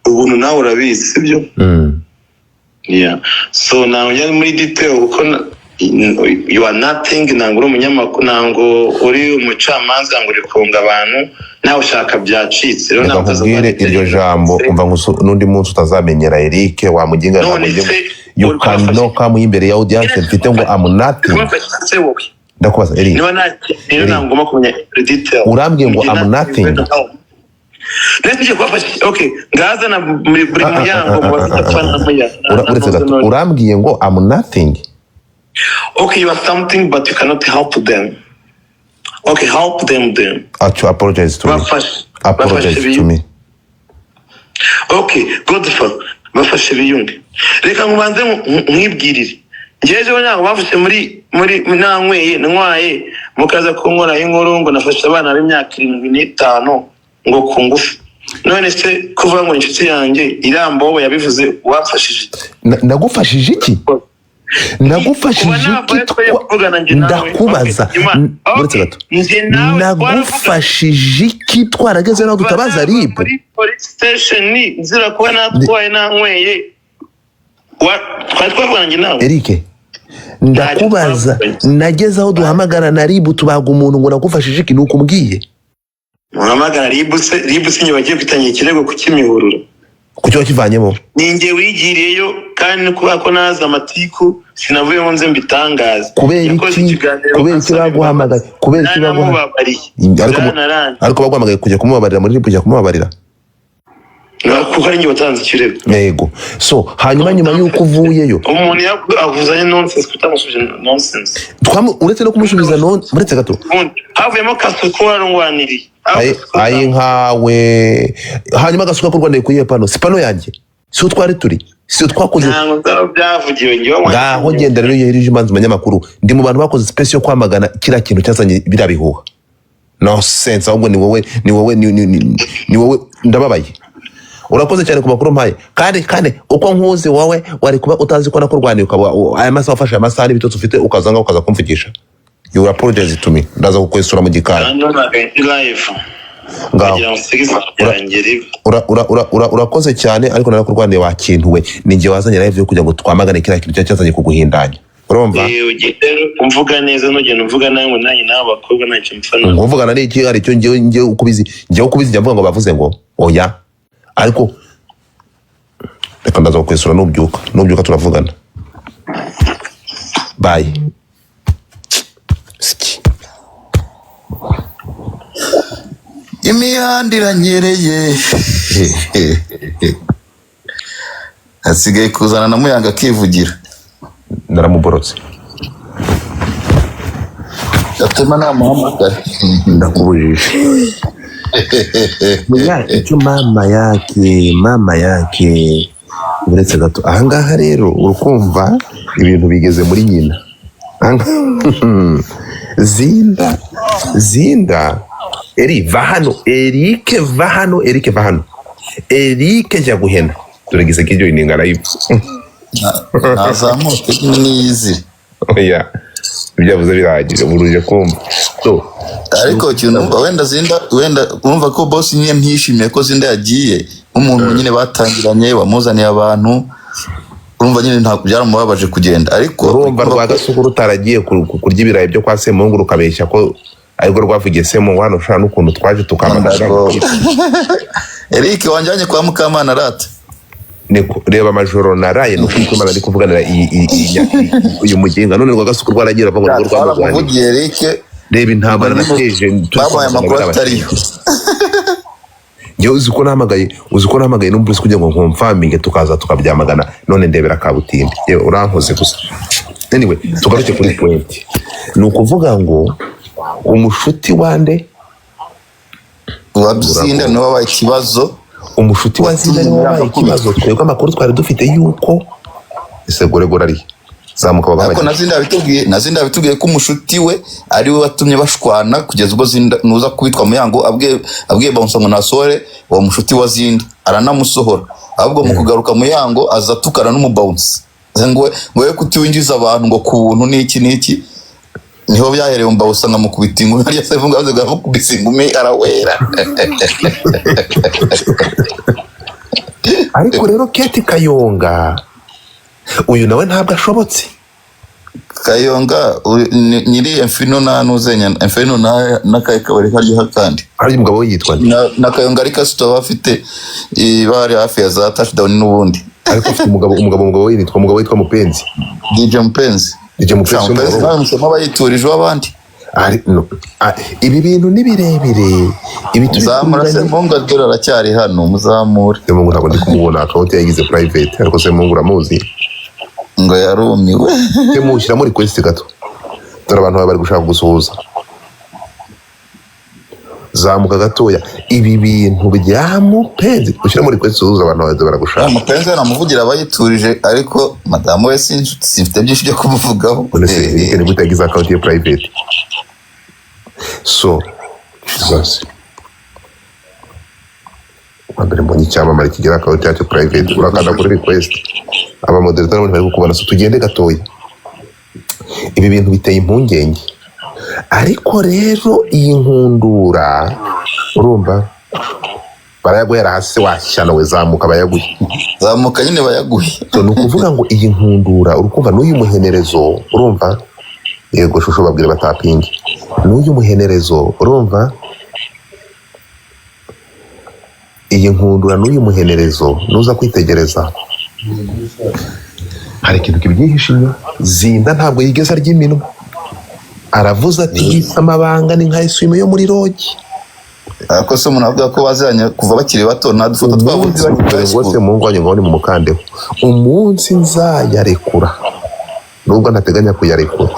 ubuntu nawe urabizi sibyo yeah so now yari muri detail kuko you are nothing ntabwo uri umunyamakuru ntabwo uri umucamanza ngo uri kunga abantu nawe ushaka byacitse rero ntabwo uzabwire iryo jambo umva n'undi munsi utazamenyera Eric wamuginga you can no come imbere ya audience mfite ngo am nothing ndakubaza Eric niba nangoma kumenya detail urambwiye ngo am nothing nese kwafasha okay ngaza na muri Muyango mu bafana Muyango urambwiye ngo am nothing. Okay, you are something but you cannot help them. Okay, help them then. Actually, apologize to me. Apologize to me. Okay, Godfather. bafashe biyunge. Reka ngubanze mwibwirire ngejeho ntabwo bavuse muri nanyweye ntwaye mukaza kunkora inkuru ngo nafashe abana b'imyaka 75 ngo ku ngufu. None se kuvuga ngo inshuti yanjye Irambobo yabivuze wafashije nagufashije iki? Nagufashije iki? Ndakubaza uretse gato, nagufashije iki twarageze naho dutabaza RIB police station nzira kuba natwaye nanyweye twavuganye nawe Eric? Ndakubaza nageze aho duhamagara na RIB tubaga umuntu ngo nagufashije iki? Nuko umbwiye muhamagara RIB se nye bagiye kwitangira ikirego ku Kimihurura kucyo kivanyemo. Ninjye wigiriyeyo kandi kuba ko naza amatiku sinavuye mu nze mbitangaza. Kubera iki baguhamagaye? Kubera iki baguhamagaye? Ariko baguhamagaye kujya kumubabarira muri RIB, kujya kumubabarira kuko ari njye watanze ikirego. Yego. So hanyuma nyuma yuko uvuyeyo umuntu yakuzanye nonsense kutamusubije nonsense uretse no kumusubiza uretse gato havuyemo Kasuku warungwaniriye ayi nkawe, hanyuma Gasuka kurwanira kuyihe pano? Si pano yanjye, si twari turi, si twakoze ntabwo byavugiwe njyewe ngaho genda rero yerije imanzi umunyamakuru. Ndi mu bantu bakoze space yo kwamagana kira kintu cyazanye birabihuha. No sense, ahubwo ni wowe ndababaye. Urakoze cyane ku makuru mpaye kandi uko nkuzi wowe wari kuba utazi ko nakurwaniye ukaba aya masaha wafashe amasaha n'ibitotsi ufite ukazanga ukaza kumvugisha. You apologize to me, ndaza kukwesura mu gikari urakoze cyane, ariko narakurwaniye wa kintu we. Ninjye wazanye live yo kugira ngo twamagane kira kintu cyazanye kuguhindanya. Urumva umvuga neza nugenda umvuga nawe nanjye nawe bakobwa ntacyo mfana umvugana n'iki ari cyo ngiye ukubizi njya mvuga ngo bavuze ngo oya, ariko reka ndaza kukwesura nubyuka turavugana. Bye. Imihanda iranyereye hasigaye kuzana na Muyanga akivugira. Naramuborotse yatema namuhamagara ndakubujije icyo mama yake uretse gato. Ahangaha rero urukumva ibintu bigeze muri nyina. Zinda Eric va hano Eric jya guhena turagize kijyo ininga live nazamuke niyizi oya byavuze biragije buruje kumva. So ariko cyumva wenda urumva ko boss nyine ntishimiye ko Zinda yagiye umuntu nyine batangiranye wamuzaniye abantu, urumva nyine nta byaramubabaje kugenda. Ariko urumva Rwagasuku rutaragiye kurya ibirayi byo kwa Semungu rukabeshya ko ariko rwavugiye Semungu hano ushaka n'ukuntu twaje tukamagana. Eric wanjanye kwa Mukamana rata niko reba amajoro naraye no kwimana ari kuvuganira uyu mugenga. None Rwagasuku rwaragira avuga ngo rwamuvugiye Eric reba intambara nateje babaye amakuru atariho. Njye uzi ko namagaye n'umbuzi kugira ngo nkomfaminge tukaza tukabyamagana. None ndebera kabutindi yewe urankoze gusa. Anyway tugaruke kuri point, ni ukuvuga ngo umushuti wande Zinda no wabaye ikibazo. Umushuti wa Zinda ni wabaye ikibazo. Twebwe amakuru twari dufite yuko ese goregora ari zamuka baba. Ariko Nazinda bitubwiye ko umushuti we ari we watumye bashwana kugeza ubwo Zinda nuza kubitwa Muyango abwiye Bounce ngo nasore uwo mushuti wa Zinda aranamusohora. Ahubwo mu kugaruka Muyango aza tukana n'umubounce ngo we kutiwinjiza abantu ngo ku buntu n'iki niho byahereye mba usanga mu kubitingo ari yasevuga avuze ngo kubisingumi arawera. Ariko rero Keti Kayonga uyu nawe ntabwo ashobotse. Kayonga nyiri Enfino nanuzenya Enfino na Kayikabari harya hakandi ari umugabo yitwa na Kayonga ariko sito bafite bari hafi ya za touchdown n'ubundi. Ariko afite umugabo yitwa Mupenzi. DJ Mupenzi nawe musoma bayiturije abandi. Ibi bintu ni birebire. Zamura Semungu adora aracyari hano muzamure. Semungu ntabwo ndi kumubona, account yagize private ariko Semungu uramuzi ngo yarumiwe. Semushyira muri request gato dore abantu bari gushaka gusuhuza. zamuka gatoya ibi bintu bya mupenzi ushyira muri request uzuza abantu baza baragushaka mupenzi namuvugira abayiturije ariko madamu we simfite byinshi byo kumuvugaho ni gutagiza account ye private so Jesus mbere mbonye icyamamare kigira account yacu private urakanda kuri request aba moderator bari kukubona so tugende gatoya ibi bintu biteye impungenge ariko rero iyi nkundura urumva barayaguhera hasi washyana we zamuka bayaguhe zamuka nyine bayaguhe so ni ukuvuga ngo iyi nkundura urukumva n'uyu muhenerezo urumva yego shusho babwire batapinge n'uyu muhenerezo urumva iyi nkundura n'uyu muhenerezo nuza kwitegereza hari ikintu kibyihishe inyuma Zinda ntabwo yigeze arya iminwa aravuze ati amabanga ni nka isume yo muri rogi ariko se umuntu avuga ko baziranye kuva bakiri bato nta dufoto twabunze bari kuri rwose mu ngwanyo ngo ni mu mukandeho umunsi nzayarekura nubwo ntateganya kuyarekura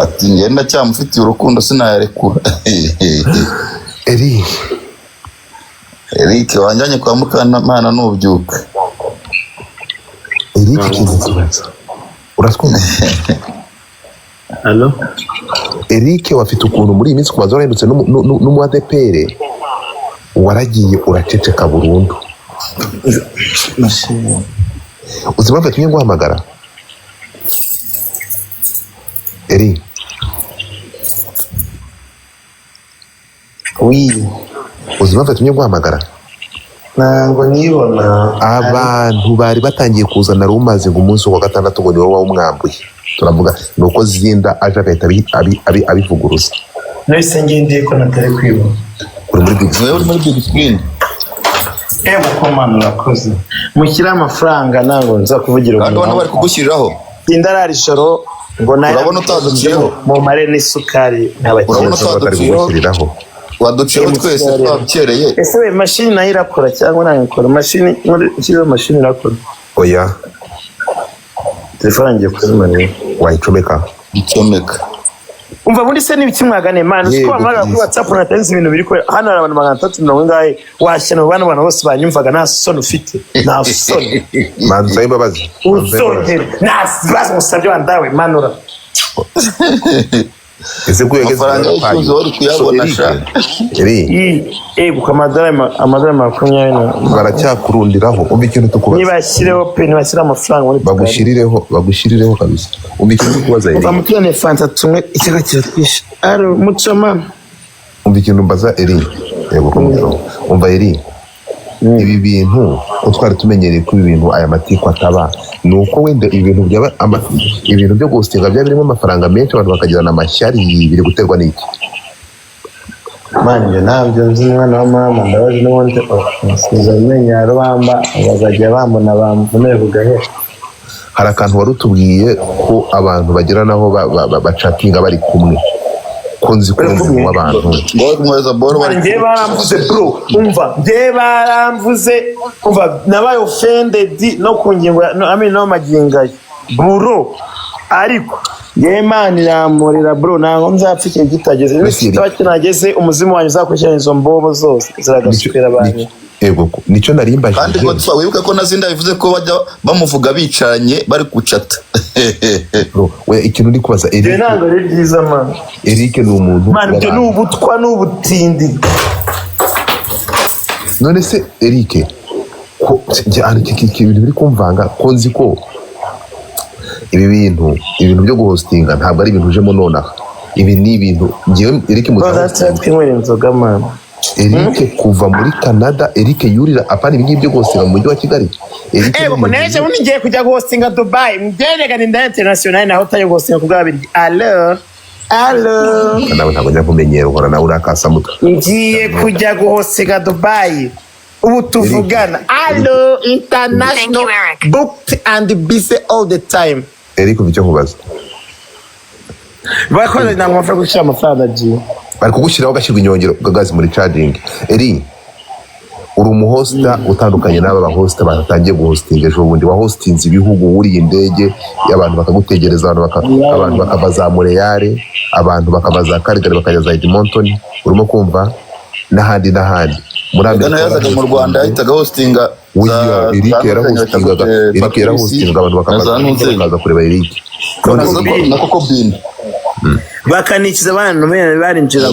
ati ngenda cyamufitiye urukundo sinayarekura Eric wanjanye kwa Mukanamana nubyuka Eric kizaza urasukuma Allo Eric wafite ukuntu muri iyi minsi kubaza warahindutse n'umu ADPR waragiye uraceceka burundu uzi mpamvu yatumye nguhamagara Eric oui uzi mpamvu yatumye nguhamagara ntabwo nibona abantu bari batangiye kuzana rumaze ngo umunsi wa gatandatu ngo ni wowe wawumwambuye turavuga ni uko Zinda aje agahita abivuguruza nahise ngendeye ko natari kwibona uri muri big screen ko manu urakoze mushyire amafaranga ntabwo nza kuvugira kandi abantu bari kugushyiriraho indarari ijoro ngo nayo urabona utaduciyeho mu mare n'isukari urabona utaduciyeho waduciyeho twese twabukereye ese we mashini nayo irakora cyangwa ntabwo ikora mashini nshyizeho mashini irakora oya telefone ngiye kuzimanira wayicomeka icomeka umva muri se n'ibiki mwagane man uko wamara kuri WhatsApp natanze ibintu biri ko hano hari abantu 370 ngahe washyana bana abantu bose banyumvaga nta soni ufite nta soni manza imbabazi usonte nta bazo musabye wandawe manura ese kuyegeza amafaranga wari kuyabona sha buka amadolari makumyabiri baracyakurundiraho umva ikintu tukubaza nibashyireho pe nibashyire amafaranga muri bagushirireho kabisa umva ikintu tukubaza umva mutune fanta tumwe icyaka kiratwisha aro mucama umva ikintu mbaza Eri yego kumiro umva Eri ibi bintu ko twari tumenyereye ko ibi bintu aya matiko ataba nuko wenda ibintu byo gustinga bya birimo amafaranga menshi abantu bakagirana amashyari biri guterwa n'iki manje ntabyo nzi mwana wa mama ndabaje n'ubundi siza menya rubamba bazajya bambona bamvunere kugahe hari akantu wari utubwiye ko abantu bagira naho bacatinga bari kumwe ko nzi ko umuntu w'abantu njye baramvuze bro umva njye baramvuze umva nabaye offended no ku ngingo no maginga bro ariko Yemani namurira bro ntabwo nzapfa ikintu kitageze n'ikitaba kinageze umuzimu wanyu uzakurikirana izo mbobo zose ziragasukira abantu yego nicyo narimbaje kandi ko wibuka ko nazinda bivuze ko bajya bamuvuga bicaranye bari gucata bro we ikintu ndi kubaza Eric ntabwo ari byiza man Eric ni umuntu man byo n'ubutwa n'ubutindi none se Eric ko ibintu biri kumvanga ko nzi ko ibi bintu byo guhostinga ntabwo ari ibintu ujemo nonaha ibi ni ibintu ngewe Eric twinywera inzoga man Eric kuva muri Canada Eric yurira apana ibi byo guhostinga mu mujyi wa Kigali muneje undi ngiye kujya guhostinga Dubai mbyerega ni nda international na hotel yo guhostinga kubwabiri allo nawe ntabwo njya kumenyera uhora nawe urakasa mutwe ngiye kujya guhostinga Dubai ubu tuvugana allo international booked and busy all the time Eric icyo kubaza bakoze ntabwo mafara gushyira amafaranga agiye bari kugushyiraho gashyirwa inyongero gazi muri charging Eri uri umuhosta utandukanye n'aba bahosta batangiye guhostinga ejo bundi wahostinze ibihugu wuriye indege y'abantu bakagutegereza abantu bakava za Montreal abantu bakava za Calgary bakajya za Edmonton urimo kumva n'ahandi muri Amerika yazaga mu Rwanda ahitaga hostinga Eric yarahostinga abantu bakaza kureba Eric na Koko Bin bakanikiza abantu barinjira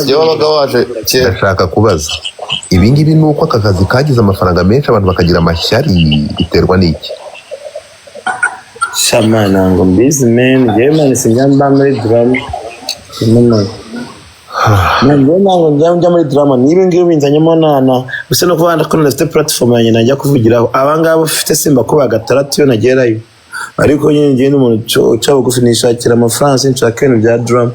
yabaga waje ndashaka kubaza ibingibi nuko aka kazi kagize amafaranga menshi abantu bakagira amashyari biterwa n'iki? Shamana ngo mbizi men German sinjamba muri drama nango njya muri drama niba ngiye binzanyemo nana gusa no kubanda ko ndafite platform yanjye najya kuvugiraho abangabo ufite simba ko bagatarato yo nagerayo ariko nyine ngiye n'umuntu uca bugufi nishakira amafaranga nshaka ibintu bya drama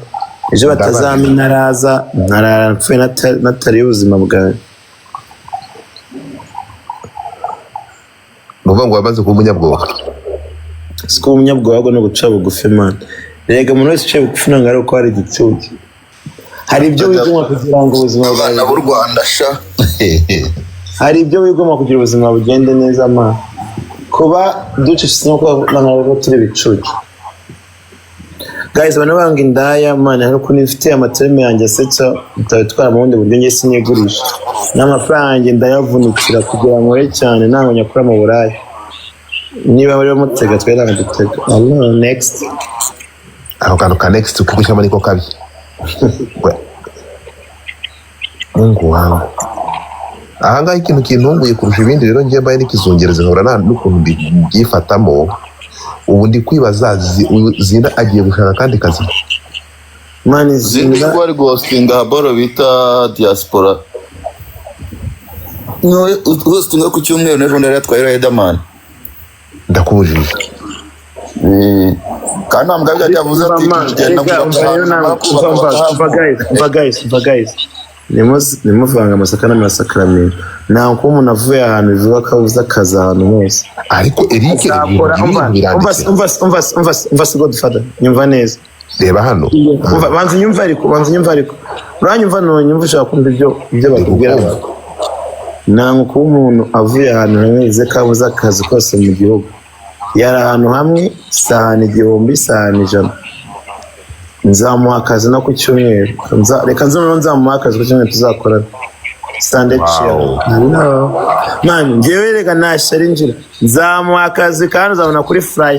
ejo batazamina araza ntarapfuye natari ubuzima bwawe ngo wabanze kuba umunyabwoba siko umunyabwoba no guca bugufi man rega umuntu wese uciye bugufi nanga ari uko hari igicucu hari ibyo wigomwa kugira ngo ubuzima bwawe bw'u Rwanda sha hari ibyo wigomwa kugira ubuzima bugende neza man kuba ducishije no kuba turi bicucu guys bana banga indaya man ariko nifite amaterme yanjye asetsa utabitwara mu bundi buryo ngiye sinigurisha n'amafaranga ndayavunikira kugira ngo cyane ntabwo nyakura mu Burayi niba bari bamutega twe ntabwo dutega Allah next aho kantu ka next ukugushyamo niko kabi Mungu wangu ahangaha ikintu kintunguye kurusha ibindi rero ngiye mbaye n'ikizungereza nkora n'ukuntu mbyifatamo ubu ndi kwibaza Zinda agiye gushaka kandi kazi man Zinda ko ari hostinga boro bita diaspora no hostinga ku cyumweru n'ejo ndari yatwaye Riderman ndakubujije kandi amugabye yavuze ati guys nimuvanga amasaka n'amasakaramentu nta uko umuntu avuye ahantu bivuga ko abuze akazi ahantu hose ariko Eric umva Godfather nyumva neza reba hano banza nyumva ariko uranyumva nyumva ushaka kumva ibyo bakubwira nta uko umuntu avuye ahantu hamwe ko abuze akazi kose mu gihugu yari ahantu hamwe sahani igihumbi sahani ijana nzamuha akazi no ku cyumweru reka nzamuha akazi ku cyumweru tuzakorana Sunday chill man ngewe reka nashari njira nzamuha akazi kandi uzabona kuri fly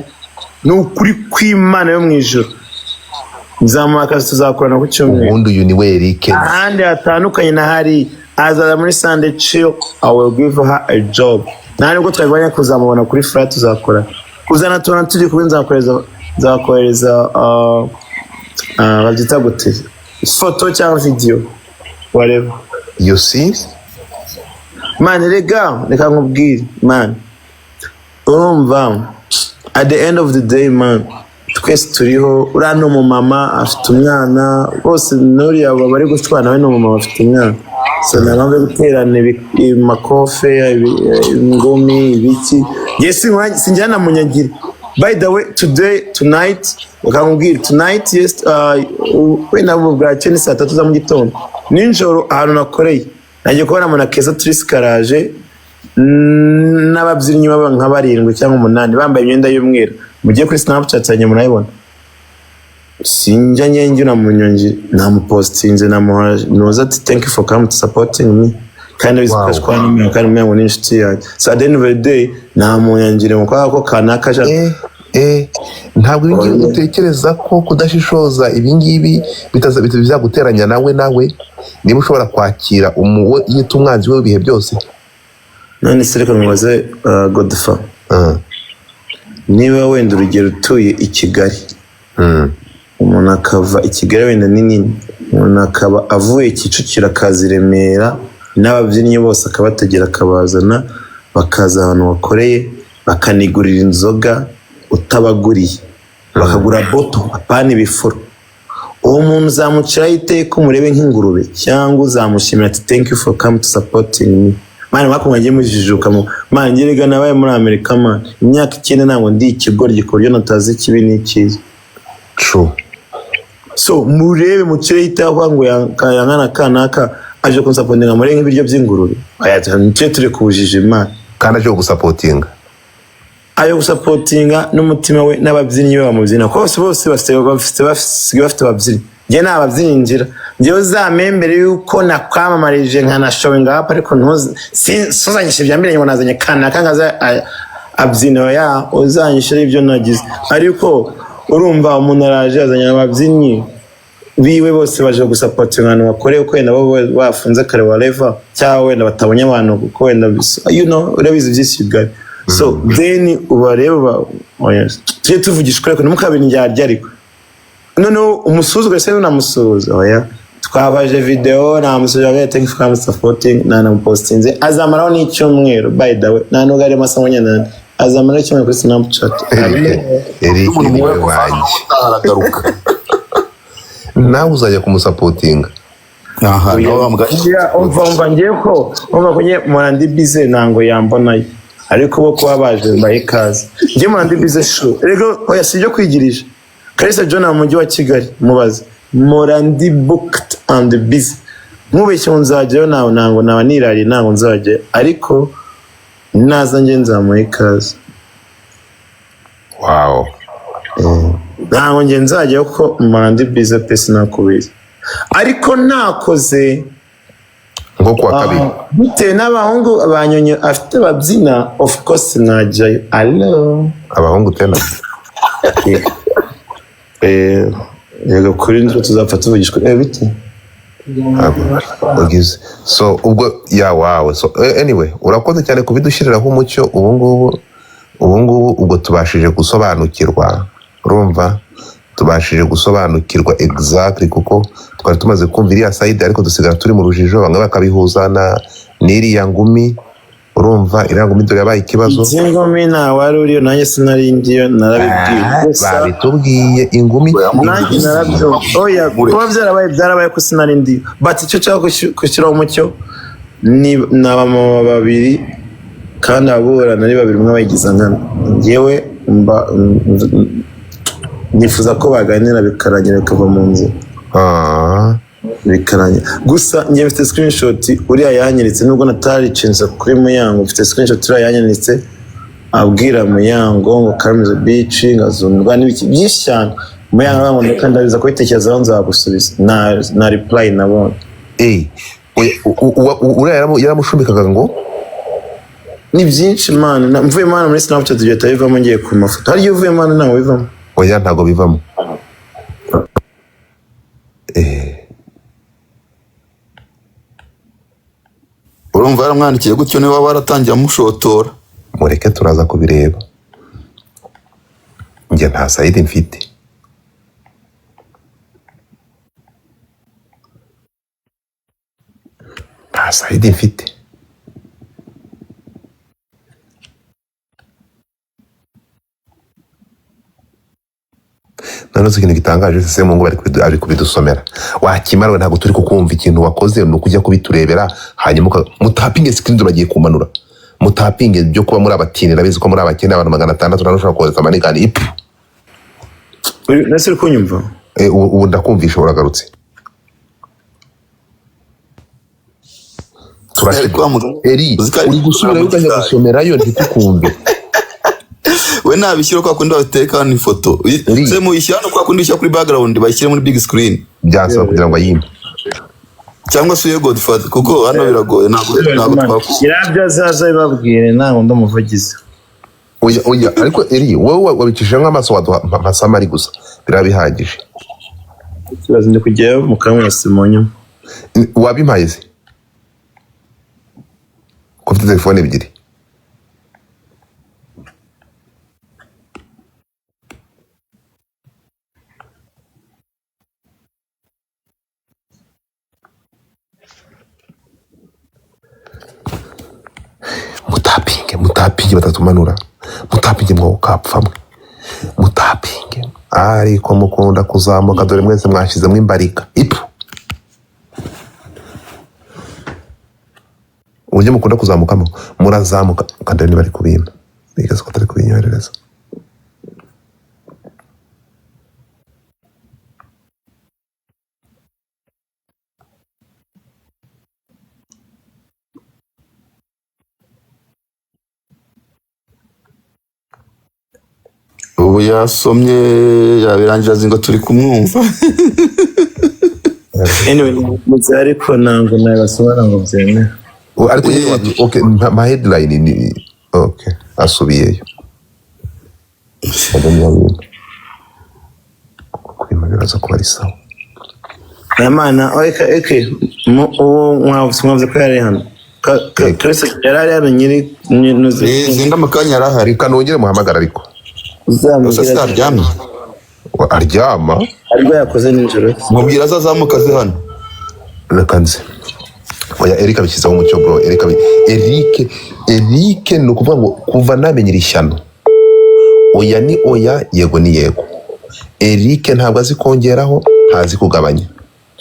ni ukuri kw'Imana yo mu ijuru nzamuha akazi tuzakorana ku cyumweru ubundi uyu ni we Eric ahandi hatandukanye na hari azaza muri Sunday chill I will give her a job nta nubwo twabibanya kuzamubona kuri fly tuzakora kuzana tubona turi kubi nzakohereza babyita gute foto cyangwa video whatever you see man reka nkubwire man urumva at the end of the day man twese turiho urano mu mama afite umwana bose nuriya bari gushwana we no mu mama afite umwana so narambe guterana makofe ingumi ibiki yesi sinjyana munyagira by the way tonight bakambwira tonight yes we nabo bwace ni saa 3 za mu gitondo ninjoro ahantu nakoreye nagiye kubona muna keza turisikaraje n'ababyinnyi baba nka 7 cyangwa 8 bambaye imyenda y'umweru mugiye kuri Snapchat yanjye munayibona sinjya nyenje na munyongi namupostinze noza ati thank you for coming to supporting me kandi bizikashwa n'imwe kandi mwe ngo n'inshuti yanjye so at the end of the day namunyangire mu ko kanaka ntabwo ibingibi utekereza ko kudashishoza ibingibi bizaguteranya nawe niba ushobora kwakira yita umwanzi we ibihe byose none se reka mubaze Godfather niba wenda urugero utuye i Kigali umuntu akava i Kigali wenda nini umuntu akaba avuye Kicukiro akaza i Remera n'ababyinnyi bose akabategera akabazana bakaza ahantu wakoreye bakanigurira inzoga utabaguriye bakagura boto apana ibifuro uwo muntu uzamuciraho iteka umurebe nk'ingurube cyangwa uzamushimira ati thank you for coming to supporting me mani mwakumwagiye mujijuka mani ngerega nabaye muri Amerika mani imyaka 9 ntabwo ndi ikigoryi ku buryo natazi ikibi n'ikiza true so murebe muciraho iteka ngo yangana kanaka aje kunsapotinga muri nk'ibiryo by'ingurube aya nicyo turi kubujije mani kandi aje gusapotinga ayo gusapotinga n'umutima we n'ababyinnyi be bamubyina bose bafite ababyinnyi njye nta babyinnyi ngira njyewe uzamembere yuko nakwamamarije nkanashowinga hapa ariko ntuzanyishe ibyambiranye ngo nazanye kanaka ngaza abyina ya uzanyishe ibyo nagize ariko urumva umuntu araje azanye ababyinnyi biwe bose baje gusapotinga abantu bakoreye uko wenda bo bafunze kare whatever cyangwa wenda batabonye abantu kuko wenda urabizi byinshi bigari so then ubareba tujye tuvugisha ukuri ariko ntimukabire indyarya ariko noneho umusuzugure se n'unamusuhuza oya twabaje video namusuhuza agira thank you for supporting nanamupostinze azamaraho n'icyumweru by the way nta nubwo arimo asa nk'unyana azamaraho icyumweru kuri Snapchat Eric ni we wanjye nawe uzajya kumusapotinga umva ngiye ko mpora ndi bize ntango yambonayo ariko bo kuba baje mbaye ikaze njye mpora ndi bize shu rego oya si ibyo kwigirisha Kalisa John mu mujyi wa Kigali mubaze mpora ndi booked and busy nkubeshye ngo nzajyayo nawe ntango naba nirariye ntango nzajyayo ariko naza njye nzamuha ikaze wow ntabwo njye nzajyayo ko mpora ndi bize pe sinakubizi ariko nakoze nko kuwa kabiri bitewe n'abahungu banyonye afite babyina of course najyayo allo abahungu tena yego kuri nzo tuzapfa tuvugishwa bite ugize so ubwo ya wawe so anyway urakoze cyane kubidushyiriraho umucyo ubu ngubu ubwo tubashije gusobanukirwa urumva tubashije gusobanukirwa exactly kuko twari tumaze kumva iriya side ariko dusigara turi mu rujijo bamwe bakabihuza n'iriya ngumi urumva iriya ngumi dore yabaye ikibazo izi ngumi nta wari uriyo nanjye sinari ndiyo narabibwiye babitubwiye ingumi nanjye narabyo oya kuba byarabaye ko sinari ndiyo but icyo nshaka gushyiraho umucyo ni abamama babiri kandi aburana ari babiri umwe bayigiza nkana njyewe nifuza ko baganira bikarangira bikava mu nzira bikarangira gusa njye mfite screenshot uriya yanyiritse nubwo nataricinze kuri Muyango mfite screenshot uriya yanyiritse abwira Muyango ngo Karamizo Beach ngazunirwa n'ibiki byinshi cyane Muyango arambona kandi ndabiza kubitekerezaho nzagusubiza na reply nabonye uriya yaramushumikaga ngo ni byinshi man mvuye man muri Snapchat tugiye tayivamo ngiye ku mafoto hari uvuye man nawe wivamo oya ntago bivamo urumva yaramwandikiye gutyo niba waratangiye amushotora mureke turaza kubireba njye nta sayidi mfite nta sayidi mfite none ikintu gitangaje se mu ngo ari kubidusomera wakimara ntabwo turi kukumva ikintu wakoze ni ukujya kubiturebera hanyuma mutapinge screen bagiye kumanura mutapinge byo kuba muri abatini nabizi ko muri abakene abantu 600 narushaka kohereza amanigani ipfu nase kunyumva ubu ndakumvisha uragarutse eri uri gusubira ukajya gusomerayo ntitukumve we nabishyira kwa kundi bateka hano ifoto se muyishyira no kwa kundi ishyira kuri background bayishyira muri big screen byasaba kugira ngo ayimbe cyangwa se uye Godfather kuko hano biragoye ntabwo twakira byo azaza babwire ntabwo ndamuvugize oya ariko eri wowe wabicishije nk'amaso waduha mpasama ari gusa birabihagije ikibazo ndi kujyayo mu kamwese mu nyuma wabimpaye se ko ufite telefone ebyiri mutapinge batatumanura mutapinge mwo kapfamwe mutapinge ariko mukunda kuzamuka dore mwese mwashizemo imbarika ipu uje mukunda kuzamukamo murazamuka kandi niba ari kubimba bigaze ko atari kubinyoherereza ubu yasomye yabirangira azi ngo turi kumwumva. anyway muzi ariko ntabwo nabibasobanura ngo byemere. ariko okay ma headline ni okay asubiyeyo kwimagaraza ko ari sawa. Yamana okay uwo mwavuze ko yari hano Chris yarari hano nyiri Zinda makanya yarahari. Kanongere muhamagara ariko Sasa aryamye. aryama ariko yakoze nijoro. Mubwira azazamuka ze hano. nakanze oya Erika bishyizeho umucyo bro. Eric ni ukuvuga ngo kuva namenyera ishyano oya ni oya yego ni yego. Eric ntabwo azi kongeraho ntazi kugabanya.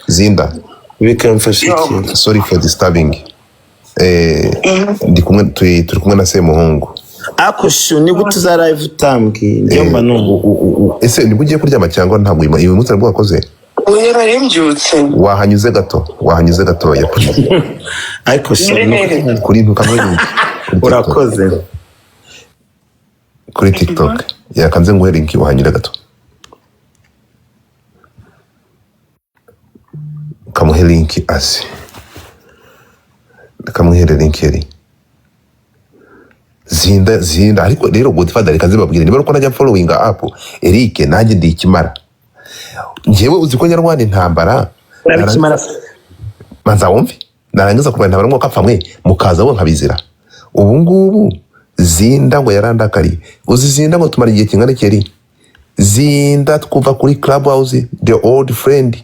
Zinda bikamfasha iki? sorry for disturbing. turi kumwe na Semuhungu. Ako shu ni gute za live utambwi njye mba no. Ese niba ugiye kuryama cyangwa ntabwo uyu munsi nabwo wakoze? Oya bari mbyutse. Wahanyuze gato ya Ariko shu kuri ntukamwe urakoze kuri TikTok yakanze nguhe link wahanyura gato. Kamuhe link asi. Kamuhe link yari. Zinda ariko rero Godfather reka zibabwire niba uko najya following up Eric nanjye ndi ikimara. Njyewe uzi ko nyarwanda intambara manza wumve narangiza kuba intambara ngo kapfa mwe mukaza bo nkabizira. Ubu ngubu Zinda ngo yarandakari uzi Zinda ngo tumara igihe kingana keri Zinda kuva kuri Clubhouse the old friend.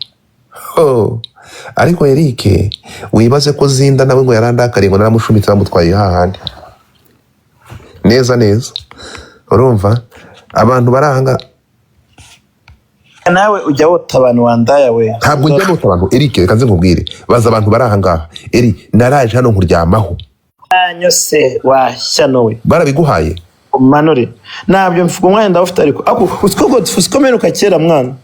Ariko Eric wibaze ko Zinda nawe ngo yarandakari ngo naramushumitse bamutwaye hahandi neza urumva abantu barahanga. nawe ujya wota abantu wandaya we. Ntabwo njya wota abantu Eric reka nze nkubwire baza abantu barahanga naraje hano nkuryamaho anyose washyano we barabiguhaye manore nabyo mfuko umwanya ndafite ariko usiko meruka kera mwana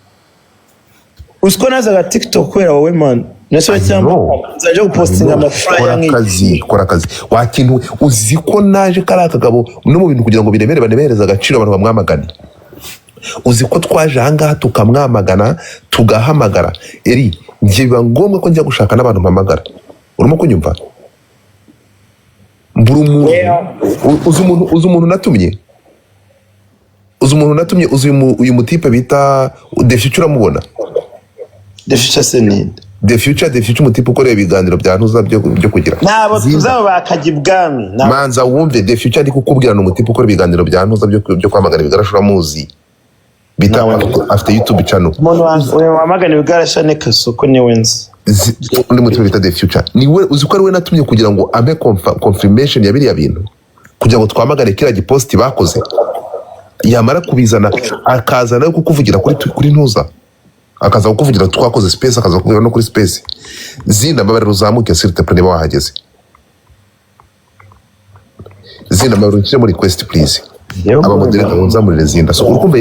usiko nazaga TikTok kwera wowe man nese cyangwa zaje gupostinga amafaranga kora akazi wakintu uzi ko naje karakagabo no mu bintu kugira ngo biremere banemereza agaciro abantu bamwamagana. Uzi ko twaje ahangaha tukamwamagana tugahamagara njye biba ngombwa ko njya gushaka n'abantu mpamagara. Urimo kunyumva? Uzi umuntu natumye uyu mutipe bita The Future uramubona? The Future seninde The Future umutipe ukoreye ibiganiro bya ntuza byo kugira nabo tuzaba bakajya ibwami manza wumve The Future ndi kukubwira no mutipe ukora ibiganiro bya ntuza byo kwamagana bigarashura muzi bita after YouTube channel. Umuntu wamagana ibigarasha ne kasoko ni wenzi undi mutipe bita The Future niwe uzi ko ari we natumye kugira ngo ampe confirmation ya biriya bintu kugira ngo twamagane kira gipost bakoze yamara kubizana akaza nawe kukuvugira kuri ntuza akaza kukuvugira twakoze space akaza kukuvugira no kuri space. Zinda mbabarira uzamuke sirte pre niba wahageze. Zinda mbabarira muri request please aba moderator unzamurire Zinda so urukumva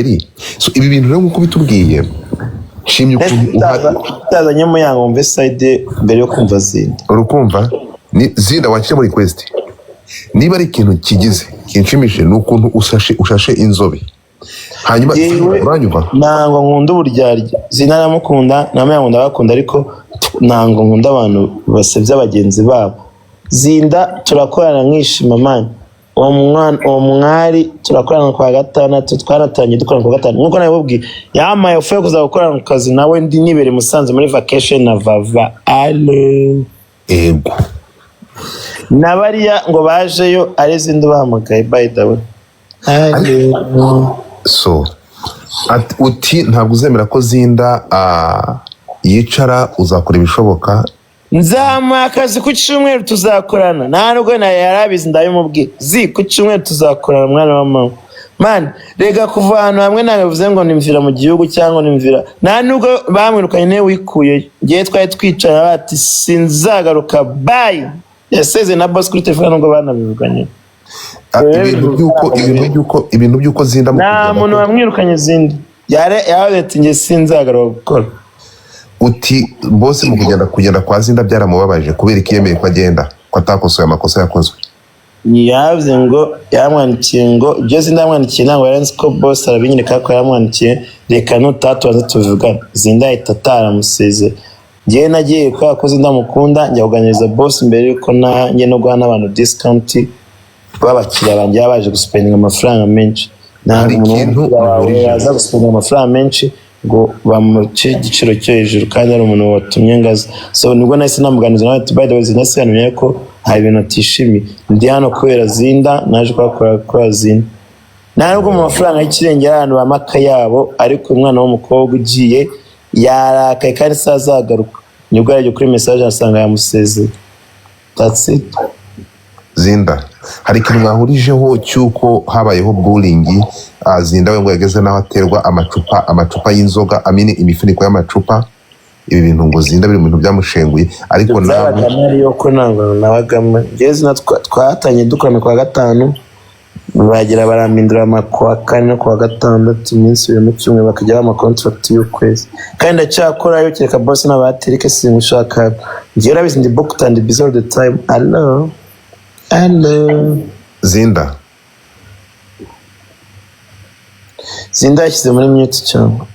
so ibi bintu rero nkuko bitubwiye shimye ukuntu utazanye mu yango mve side mbere yo kumva Zinda urukumva ni Zinda wakije muri request niba ari ikintu kigize kinshimishije nukuntu ushashe inzobe hanyuma uranyumva nango nkunda uburyarya Zinda namukunda namwe ndabakunda ariko nango nkunda abantu basebya abagenzi babo. Zinda turakorana nkishima man uwo mwari turakorana kwa gatandatu twaratanye dukorana kwa gatanu nkuko nabibabwiye yamaye ufuye kuza gukorana mu kazi nawe ndi nibere Musanze muri vacation na vava ale ego nabariya ngo bajeyo ari Zinda bahamagaye by the way so uti ntabwo uzemera ko Zinda yicara uzakora ibishoboka nzama akazi ku cyumweru tuzakorana nta nubwo yarabizi ndabimubwiye ku cyumweru tuzakorana mwana wa mama man rega kuva ahantu hamwe nabivuze ngo nimvira mu gihugu cyangwa nimvira nta nubwo bamwirukanye ne wikuye ngiye twari twicara bati sinzagaruka bye yaseze na boss kuri telefone nubwo banabivuganye ibintu byuko Zinda nta muntu wamwirukanye Zinda yarabetse nge sinzagaruka gukora. Uti bose mu kugenda kwa Zinda byaramubabaje kubera ikiyemeye ko agenda ko atakosoye amakosa yakozwe yavuze ngo yamwandikiye ngo ibyo Zinda yamwandikiye ntabwo yarenze ko boss arabinyereka ko yamwandikiye reka nutatubanza tuvugana. Zinda ahita ataramusezera. Njyewe nagiye kubera ko Zinda mukunda njya kuganiriza boss mbere yuko nanjye no guha n'abantu discount babakiriya banjye baje guspendinga amafaranga menshi. Hari ikintu yaza guspendinga amafaranga menshi ngo bamuce igiciro cyo hejuru kandi ari umuntu watumye ngaza. So nibwo nahise namuganiza nawe ati by the way Zinda yanumye ko hari ibintu atishimiye. Ndi hano kubera Zinda naje kwa Zinda. Ntabwo mu mafaranga y'ikirengera abantu bamaka yabo ariko umwana w'umukobwa ugiye yarakaye kandi sazagaruka. Nibwo yaje kuri message asanga yamusezeye. That's it. Zinda hari ikintu mwahurijeho cyuko habayeho bullying. Zinda we ngo yageze naho aterwa amacupa y'inzoga amine imifuniko y'amacupa. Ibi bintu ngo Zinda biri mu bintu byamushenguye ariko nawe yuko ntabwo nabagamo. Jezi twatanye dukorana kwa gatanu bagira barambindura amakwa kane no kwa gatandatu iminsi yo mu cyumwe bakajya ama contract y'ukwezi kandi ndacyakora yo kereka boss n'abaterike singushaka ngiye rabizi ndi booked and busy all the time. Hello Zinda yashyize muri mute cyangwa